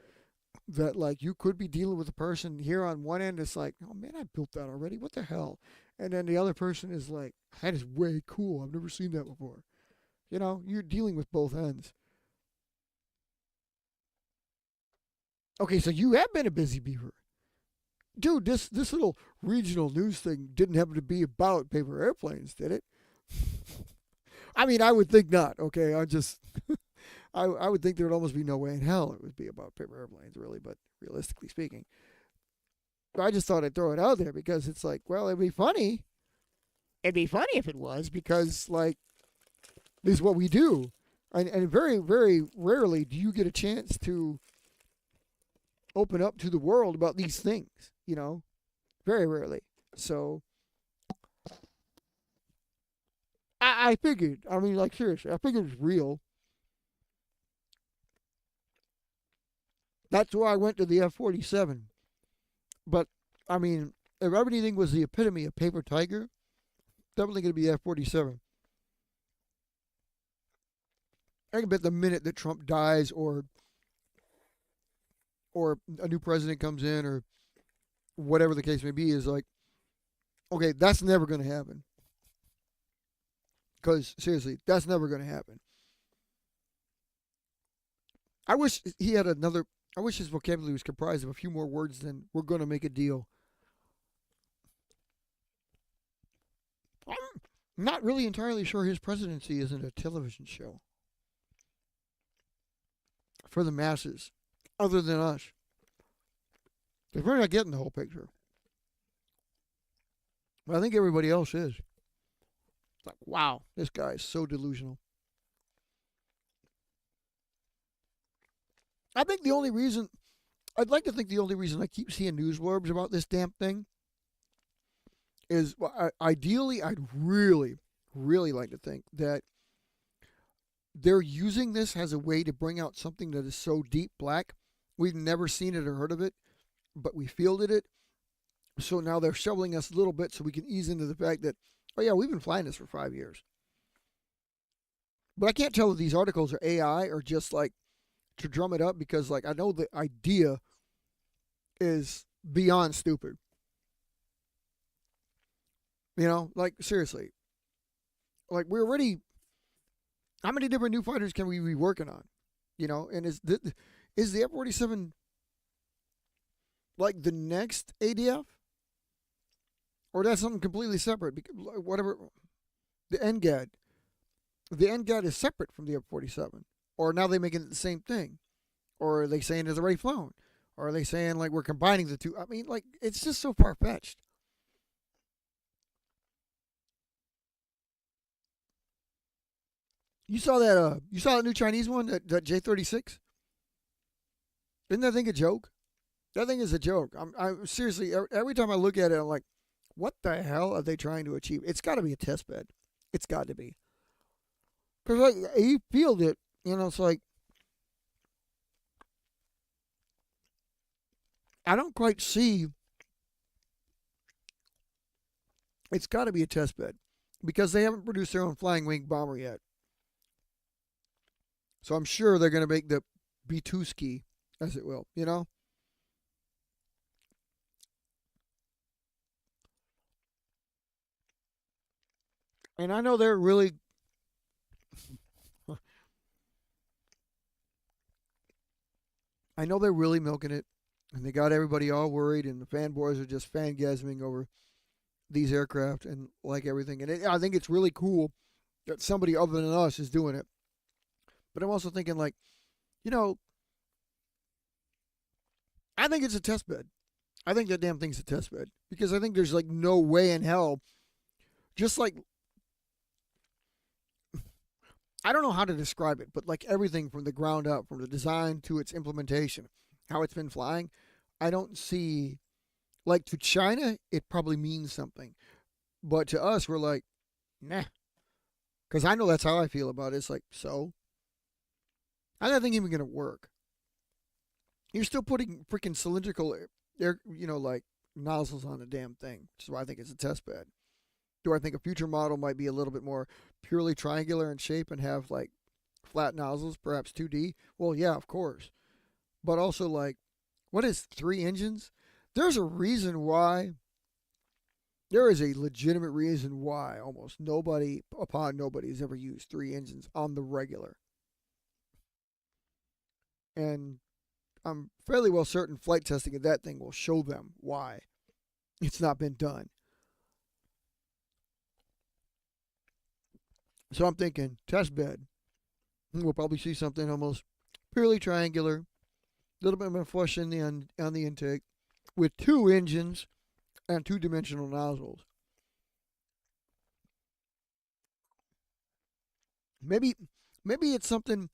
that like you could be dealing with a person here on one end? It's like, oh man, I built that already. What the hell? And then the other person is like, that is way cool. I've never seen that before. You're dealing with both ends. Okay, so you have been a busy beaver. Dude, this little regional news thing didn't happen to be about paper airplanes, did it? I mean, I would think not. Okay, I would think there would almost be no way in hell it would be about paper airplanes, really. But realistically speaking, I just thought I'd throw it out there because it's like, well, it'd be funny. It'd be funny if it was because like this is what we do, and very very rarely do you get a chance to open up to the world about these things. Very rarely. So I figured. I mean, like seriously, I figured it's real. That's why I went to the F-47. But I mean, if everything was the epitome of paper tiger, definitely going to be F-47. I can bet the minute that Trump dies or a new president comes in or whatever the case may be is like, okay, that's never going to happen. Because seriously, that's never going to happen. I wish he had another. I wish his vocabulary was comprised of a few more words than "we're going to make a deal." I'm not really entirely sure his presidency isn't a television show for the masses, other than us. Because we're not getting the whole picture. But I think everybody else is. It's like, wow, this guy is so delusional. I think the only reason, I'd like to think the only reason I keep seeing news blurbs about this damn thing is, well, ideally, I'd really, really like to think that they're using this as a way to bring out something that is so deep black. We've never seen it or heard of it, but we fielded it. So now they're shoveling us a little bit so we can ease into the fact that, oh yeah, we've been flying this for 5 years. But I can't tell if these articles are AI or just like to drum it up because like I know the idea is beyond stupid. Like seriously. Like we're already, how many different new fighters can we be working on? And is the F-47 like the next ADF, or that's something completely separate. Whatever the NGAD, the NGAD is separate from the F-47, or now they making it the same thing, or are they saying it's already flown, or are they saying like we're combining the two? I mean, like it's just so far fetched. You saw that? You saw that new Chinese one, that J-36. Isn't that thing a joke? That thing is a joke. I'm seriously. Every time I look at it, I'm like, what the hell are they trying to achieve? It's got to be a test bed. It's got to be. Because like you feel it, it's like I don't quite see. It's got to be a test bed because they haven't produced their own flying wing bomber yet. So I'm sure they're going to make the B2 ski, as it will. And I know they're really, I know they're really milking it, and they got everybody all worried, and the fanboys are just fangasming over these aircraft and like everything. And I think it's really cool that somebody other than us is doing it. But I'm also thinking like, you know, I think it's a test bed. I think that damn thing's a test bed because I think there's like no way in hell. Just like I don't know how to describe it, but like everything from the ground up, from the design to its implementation, how it's been flying, I don't see like to China it probably means something, but to us we're like, nah, because I know that's how I feel about it. It's like so, how's that thing even gonna work? You're still putting freaking cylindrical air, like nozzles on the damn thing, which is why I think it's a test bed. Do I think a future model might be a little bit more purely triangular in shape and have like flat nozzles, perhaps 2D? Well, yeah, of course. But also, like, what is 3 engines? There's a reason why. There is a legitimate reason why almost nobody, upon nobody, has ever used 3 engines on the regular. And I'm fairly well certain flight testing of that thing will show them why it's not been done. So I'm thinking test bed. We'll probably see something almost purely triangular, a little bit of flush on the intake, with 2 engines and 2-dimensional nozzles. Maybe, maybe it's something.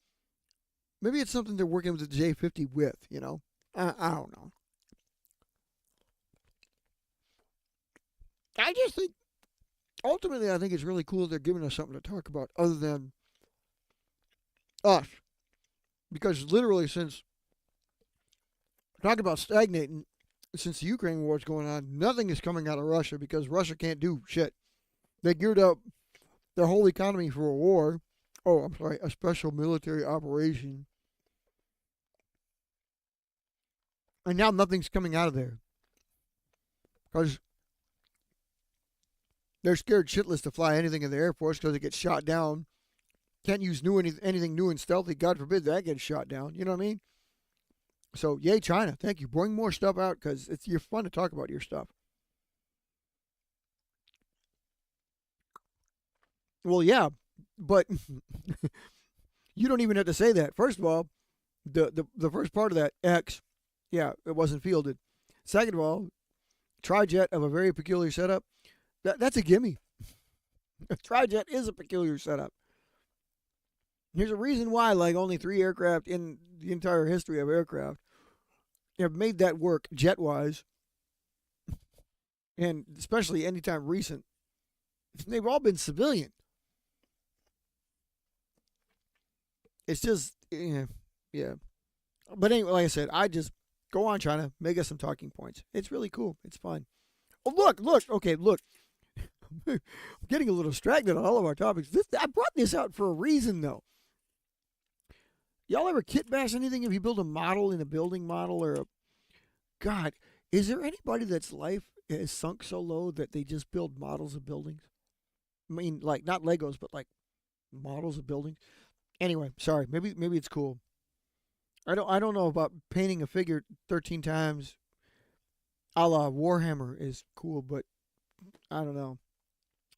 Maybe it's something they're working with the J50 with. I don't know. I just think ultimately, I think it's really cool they're giving us something to talk about other than us, because literally since talk about stagnating, since the Ukraine war is going on, nothing is coming out of Russia because Russia can't do shit. They geared up their whole economy for a war. Oh, I'm sorry, a special military operation. And now nothing's coming out of there because they're scared shitless to fly anything in the Air Force because it gets shot down. Can't use anything new and stealthy. God forbid that gets shot down. You know what I mean? So, yay, China. Thank you. Bring more stuff out because you're fun to talk about your stuff. Well, yeah, but you don't even have to say that. First of all, the first part of that X, yeah, it wasn't fielded. Second of all, trijet of a very peculiar setup. That's a gimme. A trijet is a peculiar setup. There's a reason why, like, only 3 aircraft in the entire history of aircraft have made that work jet wise, and especially anytime recent. They've all been civilian. It's just, yeah. But anyway, like I said, I just go on China, make us some talking points. It's really cool. It's fun. Oh, look. Okay, look. I'm getting a little distracted on all of our topics. I brought this out for a reason, though. Y'all ever kit bash anything if you build a model in a building model or a. God, is there anybody that's life has sunk so low that they just build models of buildings? I mean, like, not Legos, but like models of buildings. Anyway, sorry. Maybe it's cool. I don't know about painting a figure 13 times A la Warhammer is cool, but I don't know.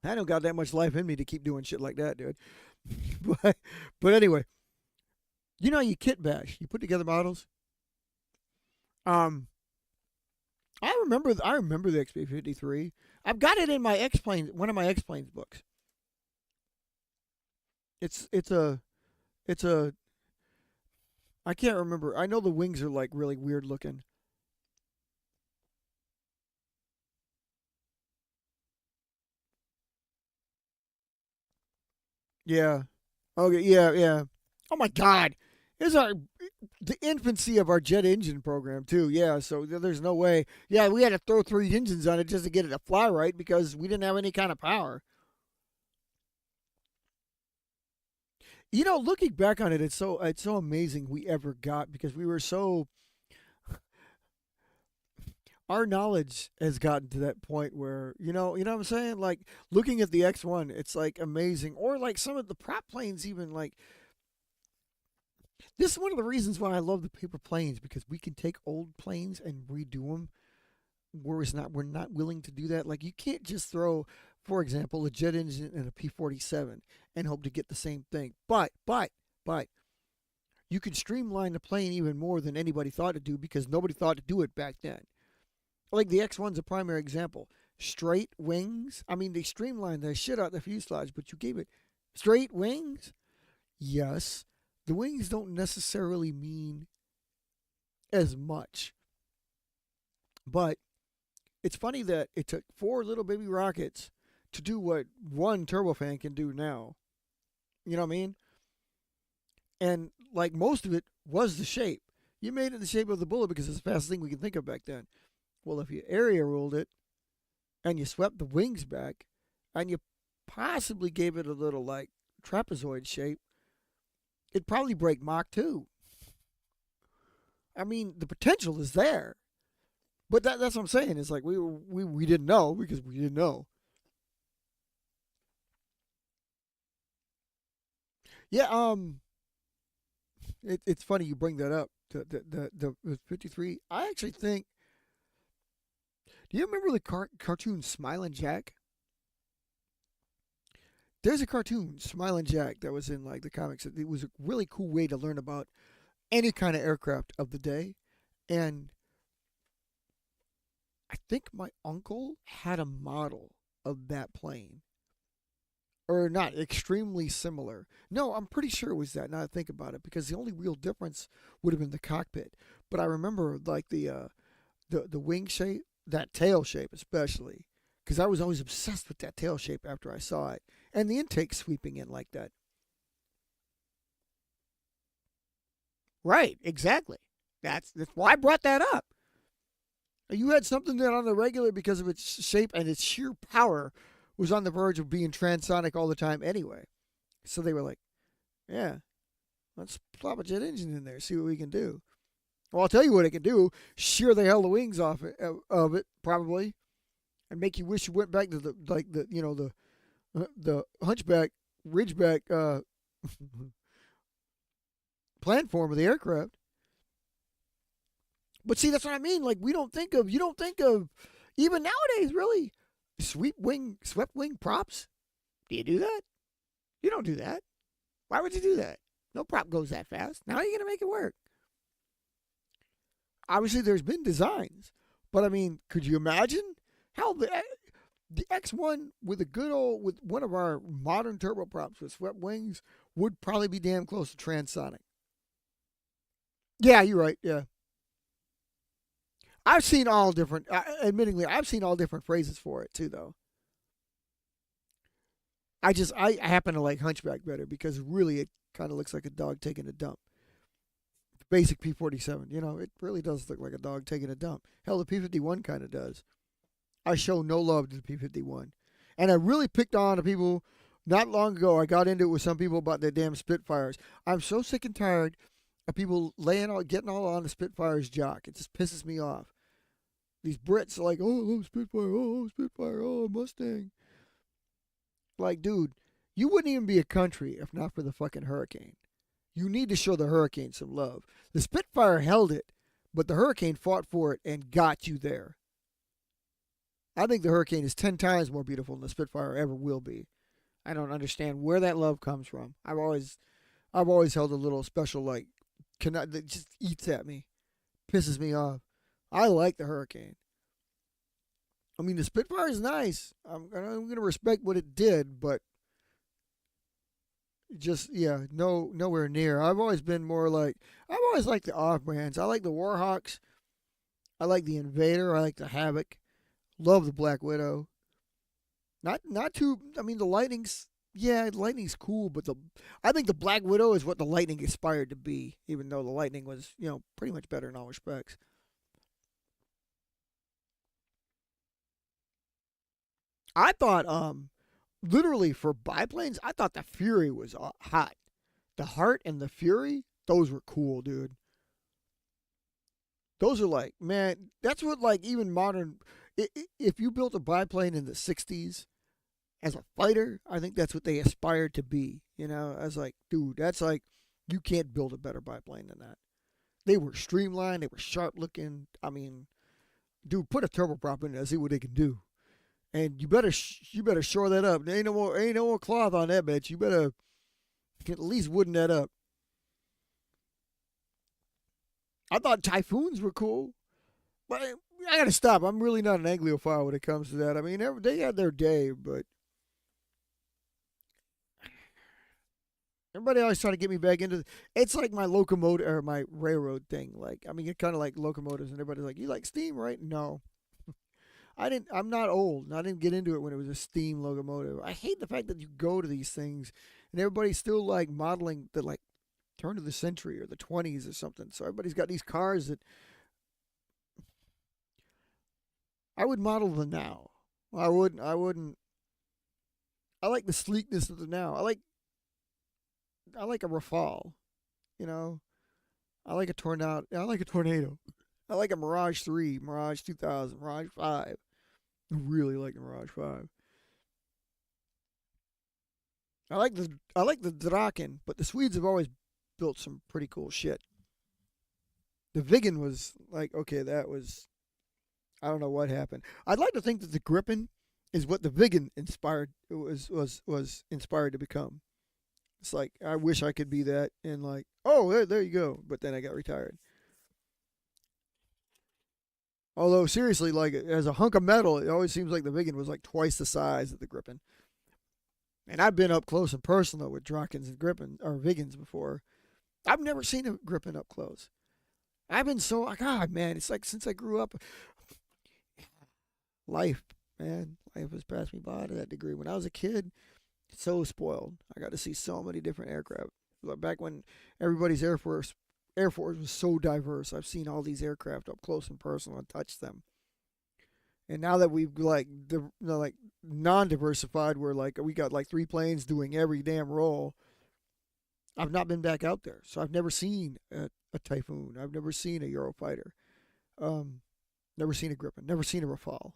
I don't got that much life in me to keep doing shit like that, dude. but anyway, you know, you kit bash. You put together models. Um, I remember the XP53. I've got it in my X Plane, one of my X Planes books. It's a I can't remember. I know the wings are like really weird looking. Yeah. Okay. Yeah. Yeah. Oh my God. It's our the infancy of our jet engine program too. Yeah. So there's no way. Yeah, we had to throw three engines on it just to get it to fly right because we didn't have any kind of power. You know, looking back on it, it's so amazing we ever got because we were so our knowledge has gotten to that point where you know what I'm saying. Like looking at the X1, it's like amazing. Or like some of the prop planes, even like this is one of the reasons why I love the paper planes because we can take old planes and redo them. We're not willing to do that. Like you can't just throw, for example, a jet engine and a P-47 and hope to get the same thing. But you can streamline the plane even more than anybody thought to do because nobody thought to do it back then. Like the X1's a primary example. Straight wings. I mean, they streamlined the shit out of the fuselage, but you gave it straight wings. Yes, the wings don't necessarily mean as much, but it's funny that it took four little baby rockets to do what one turbofan can do now. You know what I mean? And like most of it was the shape. You made it the shape of the bullet because it's the fastest thing we could think of back then. Well, if you area ruled it and you swept the wings back and you possibly gave it a little like trapezoid shape, it'd probably break Mach 2. I mean, the potential is there. But that's what I'm saying. It's like we didn't know because we didn't know. Yeah, it's funny you bring that up. The 53. I actually think. Do you remember the cartoon Smiling Jack? There's a cartoon Smiling Jack that was in like the comics. It was a really cool way to learn about any kind of aircraft of the day, and I think my uncle had a model of that plane, or not extremely similar. No, I'm pretty sure it was that. Now I think about it, because the only real difference would have been the cockpit. But I remember like the wing shape, that tail shape especially, because I was always obsessed with that tail shape after I saw it, and the intake sweeping in like that. Right, exactly. That's why I brought that up. You had something that on the regular, because of its shape and its sheer power, was on the verge of being transonic all the time anyway. So they were like, yeah, let's plop a jet engine in there, see what we can do. Well, I'll tell you what it can do: shear the hell the wings off of it, probably, and make you wish you went back to the like the the hunchback ridgeback platform of the aircraft. But see, that's what I mean. Like you don't think of even nowadays really swept wing props. Do you do that? You don't do that. Why would you do that? No prop goes that fast. Now you're gonna make it work. Obviously, there's been designs, but I mean, could you imagine how the X1 with a good old with one of our modern turboprops with swept wings would probably be damn close to transonic. Yeah, you're right. Yeah, I've seen all different. Admittingly, I've seen all different phrases for it too, though. I happen to like Hunchback better because really it kind of looks like a dog taking a dump. Basic P-47, it really does look like a dog taking a dump. Hell, the P-51 kind of does. I show no love to the P-51, and I really picked on the people. Not long ago, I got into it with some people about their damn Spitfires. I'm so sick and tired of people getting all on the Spitfire's jock. It just pisses me off. These Brits are like, oh, I love Spitfire, oh, Spitfire, oh, Mustang. Like, dude, you wouldn't even be a country if not for the fucking Hurricane. You need to show the Hurricane some love. The Spitfire held it, but the Hurricane fought for it and got you there. I think the Hurricane is 10 times more beautiful than the Spitfire ever will be. I don't understand where that love comes from. I've always held a little special like cannot that just eats at me, pisses me off. I like the Hurricane. I mean, the Spitfire is nice. I'm gonna respect what it did, but just yeah, no, nowhere near. I've always been more like I've always liked the off brands. I like the Warhawks. I like the Invader. I like the Havoc. Love the Black Widow. Not too. I mean, the Lightning's yeah, the Lightning's cool, but the I think the Black Widow is what the Lightning aspired to be. Even though the Lightning was pretty much better in all respects. I thought literally for biplanes, I thought the Fury was hot. The Heart and the Fury, those were cool, dude. Those are like, man, that's what like even modern. If you built a biplane in the '60s as a fighter, I think that's what they aspired to be. I was like, dude, that's like you can't build a better biplane than that. They were streamlined, they were sharp looking. I mean, dude, put a turboprop in there, see what they can do. And you better shore that up. There ain't no more cloth on that bitch. You better at least wooden that up. I thought typhoons were cool, but I gotta stop. I'm really not an Anglophile when it comes to that. I mean, they had their day, but everybody always trying to get me back into. It's like my locomotive or my railroad thing. Like, I mean, it's kind of like locomotives, and everybody's like, "You like steam, right?" No, I didn't. I'm not old, and I didn't get into it when it was a steam locomotive. I hate the fact that you go to these things, and everybody's still like modeling the like turn of the century or the 20s or something. So everybody's got these cars that I would model the now. I wouldn't. I wouldn't. I like the sleekness of the now. I like a Rafale. You know. I like a tornado. I like a tornado. I like a Mirage 3, Mirage 2000, Mirage 5. I really like the Mirage 5. I like the Draken, but the Swedes have always built some pretty cool shit. The Viggen was like okay, that was I don't know what happened. I'd like to think that the Gripen is what the Viggen inspired was inspired to become. It's like I wish I could be that and like oh there you go, but then I got retired. Although seriously, like as a hunk of metal, it always seems like the Viggen was like twice the size of the Gripen. And I've been up close and personal with Drakens and Gripen or Viggens before. I've never seen a Gripen up close. I've been so God man, it's like since I grew up, life life has passed me by to that degree. When I was a kid, so spoiled. I got to see so many different aircraft. Like back when everybody's Air Force was so diverse. I've seen all these aircraft up close and personal and touched them. And now that we've like non-diversified, where like we got like three planes doing every damn role. I've not been back out there, so I've never seen a Typhoon. I've never seen a Eurofighter. Um, Never seen a Gripen. Never seen a Rafale.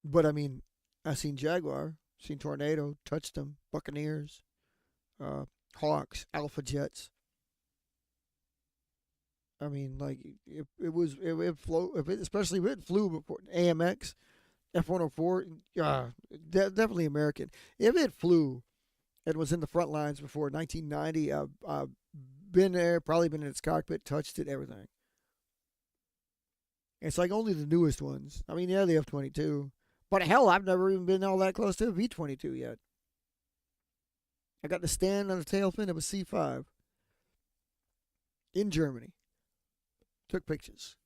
But I mean, I've seen Jaguar, seen Tornado, touched them, Buccaneers, uh, Hawks, Alpha Jets. I mean, like it was it flew especially if it flew before AMX F-104. Definitely American. If it flew and was in the front lines before 1990, I've been there, probably been in its cockpit, touched it, everything. It's like only the newest ones. I mean, yeah, the F-22, but hell, I've never even been all that close to a V-22 yet. I got to stand on the tail fin of a C-5 in Germany. Took pictures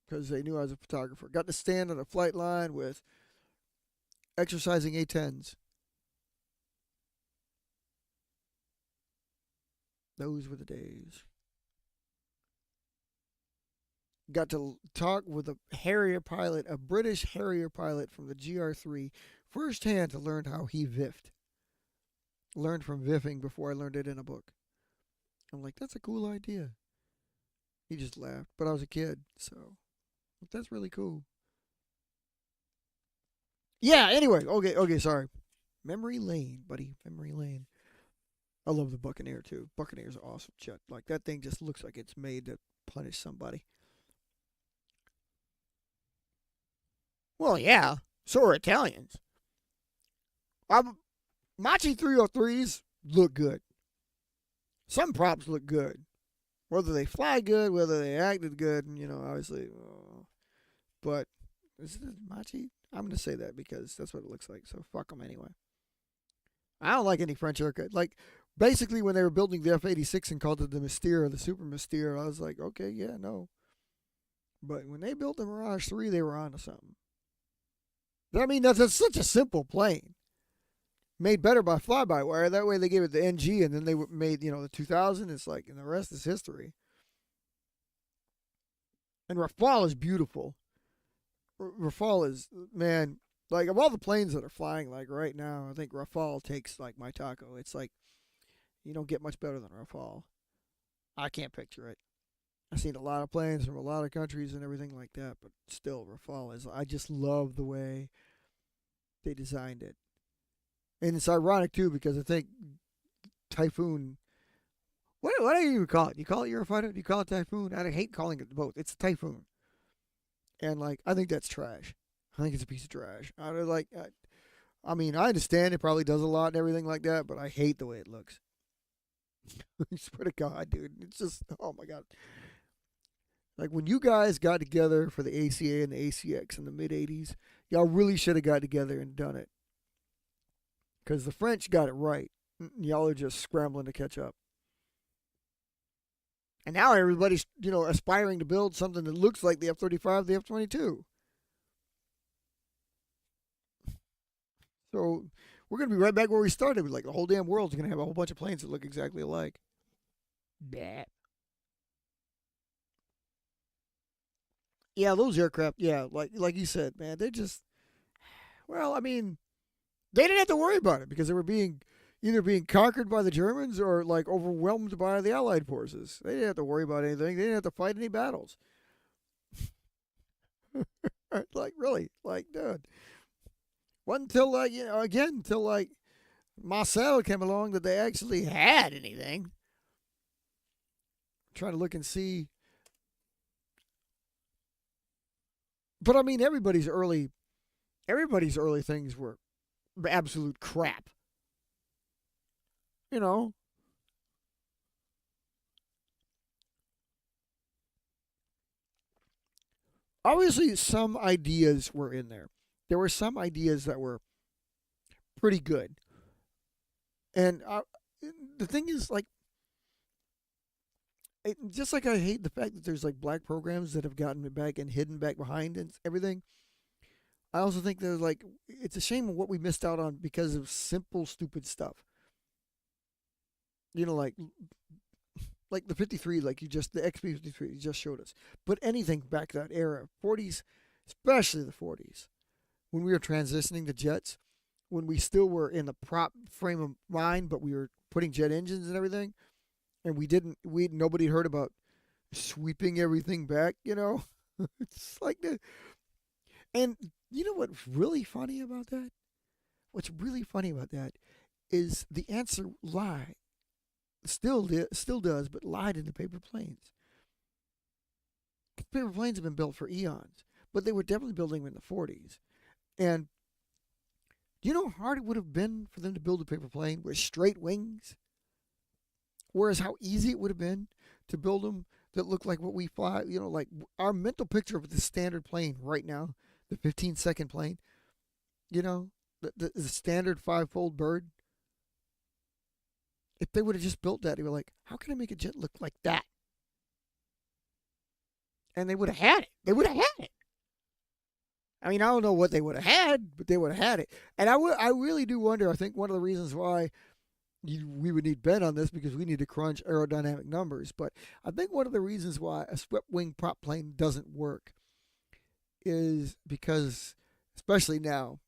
because they knew I was a photographer. Got to stand on a flight line with exercising A-10s. Those were the days. Got to talk with a Harrier pilot, a British Harrier pilot from the GR3, firsthand to learn how he viffed. Learned from viffing before I learned it in a book. I'm like, that's a cool idea. He just laughed, but I was a kid, so that's really cool. Yeah. Anyway, okay, sorry. Memory lane, buddy. Memory lane. I love the Buccaneer too. Buccaneer's an awesome jet. Like that thing just looks like it's made to punish somebody. Well, yeah, so are Italians. Machi 303s look good. Some props look good. Whether they fly good, whether they acted good, obviously. But is it Machi? I'm going to say that because that's what it looks like. So fuck them anyway. I don't like any French aircraft. Like, basically, when they were building the F-86 and called it the Mystere, the Super Mystere, I was like, okay, yeah, no. But when they built the Mirage 3, they were onto something. I mean, that's such a simple plane. Made better by fly-by-wire. That way they gave it the NG, and then they made, the 2000. It's like, and the rest is history. And Rafale is beautiful. Rafale is, man, like, of all the planes that are flying, like, right now, I think Rafale takes, like, my taco. It's like, you don't get much better than Rafale. I can't picture it. I've seen a lot of planes from a lot of countries and everything like that, but still, Rafale is, I just love the way they designed it. And it's ironic, too, because I think Typhoon, what do you even call it? Do you call it Eurofighter? Do you call it Typhoon? I hate calling it both. It's a Typhoon. And, like, I think that's trash. I think it's a piece of trash. I understand it probably does a lot and everything like that, but I hate the way it looks. I swear to God, dude. It's just, oh my God. Like, when you guys got together for the ACA and the ACX in the mid-'80s, y'all really should have got together and done it. Because the French got it right. Y'all are just scrambling to catch up. And now everybody's, aspiring to build something that looks like the F-35, the F-22. So we're going to be right back where we started. Like, the whole damn world's going to have a whole bunch of planes that look exactly alike. Bah. Yeah, those aircraft, yeah, like you said, man, they just, well, I mean, they didn't have to worry about it because they were either being conquered by the Germans or, like, overwhelmed by the Allied forces. They didn't have to worry about anything. They didn't have to fight any battles. Like, really, like, dude. Wasn't until, like, until, like, Marcel came along that they actually had anything. I'm trying to look and see. But, I mean, everybody's early things were absolute crap. Obviously, some ideas were in there. There were some ideas that were pretty good. And the thing is, like, just like I hate the fact that there's, like, black programs that have gotten back and hidden back behind and everything, I also think there's, like, it's a shame of what we missed out on because of simple, stupid stuff. Like the 53, the XP-53 you just showed us. But anything back that era, 40s, especially the 40s, when we were transitioning to jets, when we still were in the prop frame of mind, but we were putting jet engines and everything, and nobody heard about sweeping everything back, It's like and you know what's really funny about that? What's really funny about that is the answer still does, but lied in the paper planes. Paper planes have been built for eons, but they were definitely building them in the 40s. And do you know how hard it would have been for them to build a paper plane with straight wings? Whereas how easy it would have been to build them that look like what we fly, like our mental picture of the standard plane right now, the 15-second plane, the standard five-fold bird. If they would have just built that, they were like, how can I make a jet look like that? And they would have had it. They would have had it. I mean, I don't know what they would have had, but they would have had it. And I really do wonder, I think one of the reasons why we would need Ben on this, because we need to crunch aerodynamic numbers, but I think one of the reasons why a swept wing prop plane doesn't work is because, especially now,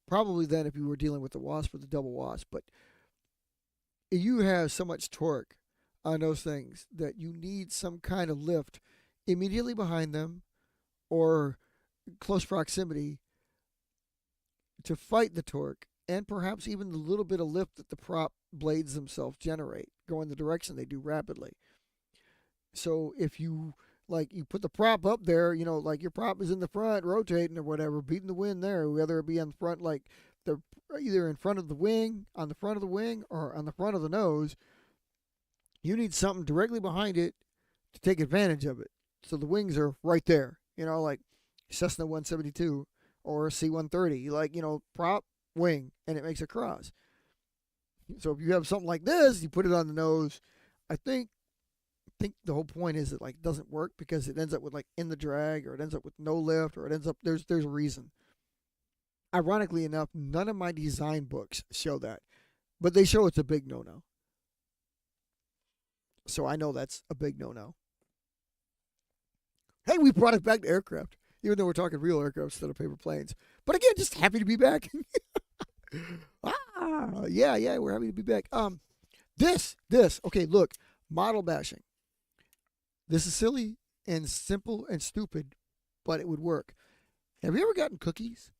probably then if you were dealing with the Wasp or the double Wasp, but you have so much torque on those things that you need some kind of lift immediately behind them or close proximity to fight the torque and perhaps even the little bit of lift that the prop blades themselves generate go in the direction they do rapidly. So if you Like you put the prop up there, like your prop is in the front, rotating or whatever, beating the wind there, whether it be on the front, like they're either in front of the wing, on the front of the wing, or on the front of the nose. You need something directly behind it to take advantage of it. So the wings are right there, like Cessna 172 or C-130, like, prop, wing, and it makes a cross. So if you have something like this, you put it on the nose. I think the whole point is it like doesn't work because it ends up with like in the drag, or it ends up with no lift, or it ends up there's a reason. Ironically enough, none of my design books show that, but they show it's a big no-no. So I know that's a big no-no. Hey, we brought it back to aircraft, even though we're talking real aircraft instead of paper planes. But again, just happy to be back. Yeah, we're happy to be back. Okay, look, model bashing. This is silly and simple and stupid, but it would work. Have you ever gotten cookies?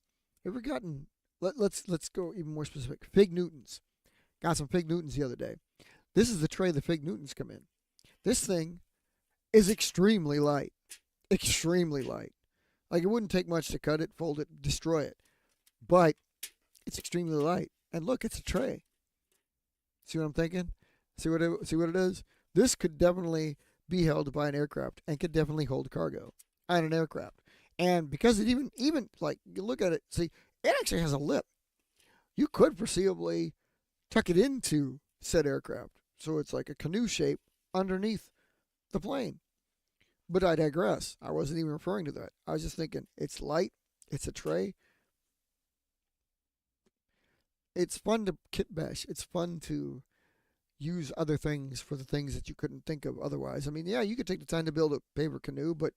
Ever gotten? Let's go even more specific. Fig Newtons. Got some Fig Newtons the other day. This is the tray the Fig Newtons come in. This thing is extremely light. Extremely light. Like it wouldn't take much to cut it, fold it, destroy it. But it's extremely light. And look, it's a tray. See what I'm thinking? See what it is? This could definitely be held by an aircraft and could definitely hold cargo on an aircraft. And because it even like you look at it, see, it actually has a lip. You could foreseeably tuck it into said aircraft. So it's like a canoe shape underneath the plane. But I digress. I wasn't even referring to that. I was just thinking it's light, it's a tray. It's fun to kit bash. It's fun to use other things for the things that you couldn't think of otherwise. I mean, yeah, you could take the time to build a paper canoe, but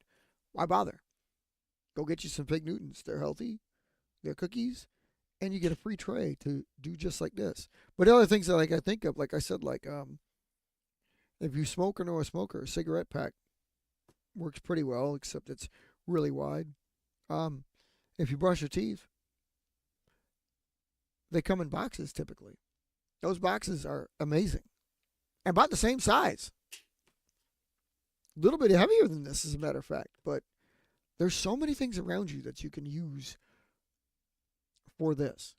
why bother? Go get you some Fig Newtons. They're healthy, they're cookies, and you get a free tray to do just like this. But other things that like I think of, like I said, like if you smoke or know a smoker, a cigarette pack works pretty well, except it's really wide. Um, if you brush your teeth, they come in boxes typically. Those boxes are amazing. And about the same size. A little bit heavier than this, as a matter of fact. But there's so many things around you that you can use for this.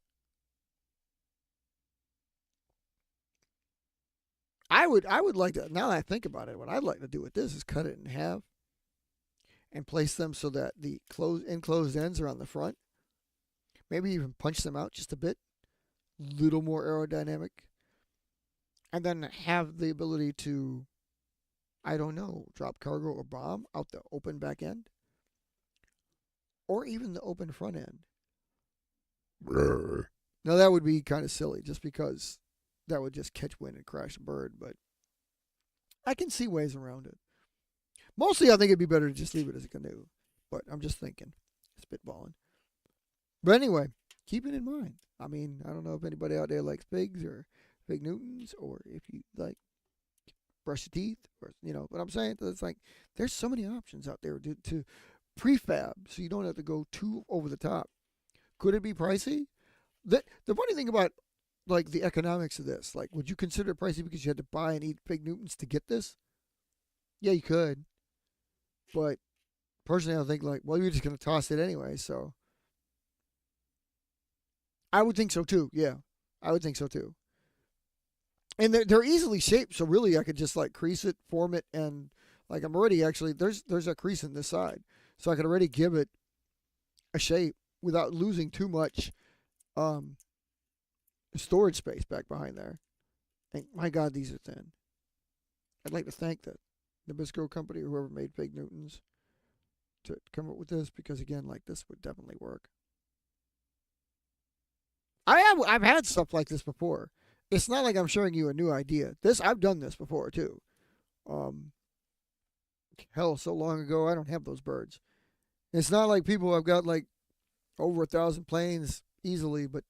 I would like to, now that I think about it, what I'd like to do with this is cut it in half and place them so that the enclosed ends are on the front. Maybe even punch them out just a bit. Little more aerodynamic. And then have the ability to, I don't know, drop cargo or bomb out the open back end. Or even the open front end. Now that would be kind of silly just because that would just catch wind and crash a bird, but I can see ways around it. Mostly I think it'd be better to just leave it as a canoe, but I'm just thinking, spitballing. But anyway, keep it in mind. I mean, I don't know if anybody out there likes figs or Fig Newtons, or if you like brush your teeth, or what I'm saying. It's like there's so many options out there to prefab, so you don't have to go too over the top. Could it be pricey? The funny thing about like the economics of this, like, would you consider it pricey because you had to buy and eat Fig Newtons to get this? Yeah, you could, but personally, I think like, well, you're just gonna toss it anyway, so I would think so too. Yeah, I would think so too. And they're easily shaped, so really I could just like crease it, form it, and like I'm already actually there's a crease in this side, so I could already give it a shape without losing too much um, storage space back behind there. And my God, these are thin. I'd like to thank the Nabisco company, or whoever made Fig Newtons, to come up with this, because again, like, this would definitely work. I've had stuff like this before. It's not like I'm showing you a new idea. I've done this before too. Um, Hell, so long ago I don't have those birds. It's not like people have got like over 1,000 planes easily, but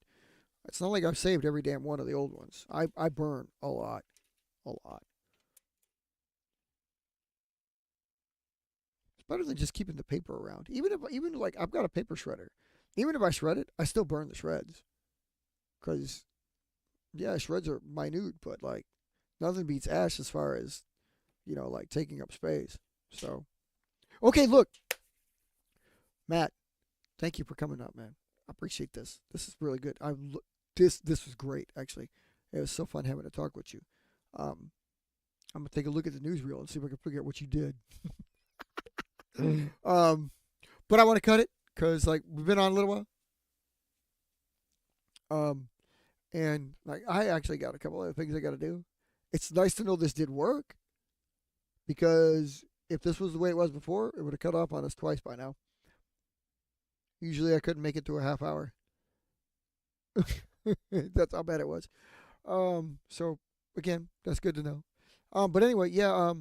it's not like I've saved every damn one of the old ones. I burn a lot, a lot. It's better than just keeping the paper around. Even like I've got a paper shredder. Even if I shred it, I still burn the shreds. Because yeah, shreds are minute, but like nothing beats ash as far as like taking up space. So Okay, look, Matt. Thank you for coming up, man. I appreciate this. This is really good. This was great, actually. It was so fun having a talk with you. Um, I'm gonna take a look at the newsreel and see if I can figure out what you did. um, but I want to cut it because like we've been on a little while. Um, and like I actually got a couple other things I got to do. It's nice to know this did work because if this was the way it was before, it would have cut off on us twice by now. Usually I couldn't make it to a half hour. That's how bad it was. So again, that's good to know. But anyway, yeah,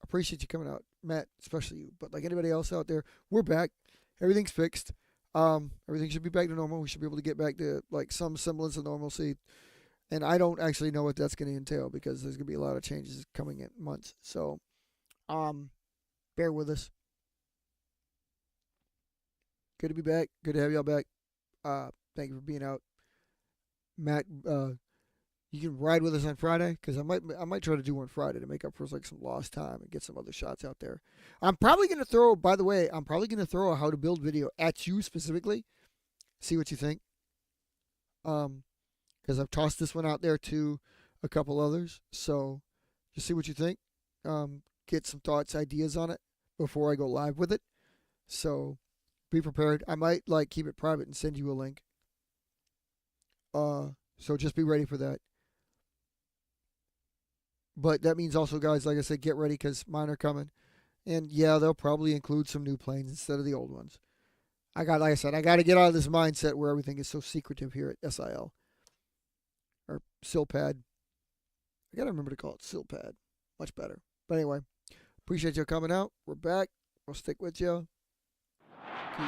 appreciate you coming out, Matt, especially you. But like anybody else out there, we're back. Everything's fixed. Everything should be back to normal. We should be able to get back to like some semblance of normalcy. And I don't actually know what that's going to entail because there's going to be a lot of changes coming in months. So, bear with us. Good to be back. Good to have y'all back. Thank you for being out, Matt. You can ride with us on Friday because I might try to do one Friday to make up for like some lost time and get some other shots out there. I'm probably gonna throw. By the way, I'm probably gonna throw a how to build video at you specifically. See what you think. Because I've tossed this one out there to a couple others. So just see what you think. Get some thoughts, ideas on it before I go live with it. So be prepared. I might like keep it private and send you a link. So just be ready for that. But that means also, guys, like I said, get ready because mine are coming. And yeah, they'll probably include some new planes instead of the old ones. Like I said, I got to get out of this mindset where everything is so secretive here at SIL or SILPAD. I got to remember to call it SILPAD. Much better. But anyway, appreciate you coming out. We're back. We'll stick with you. Keep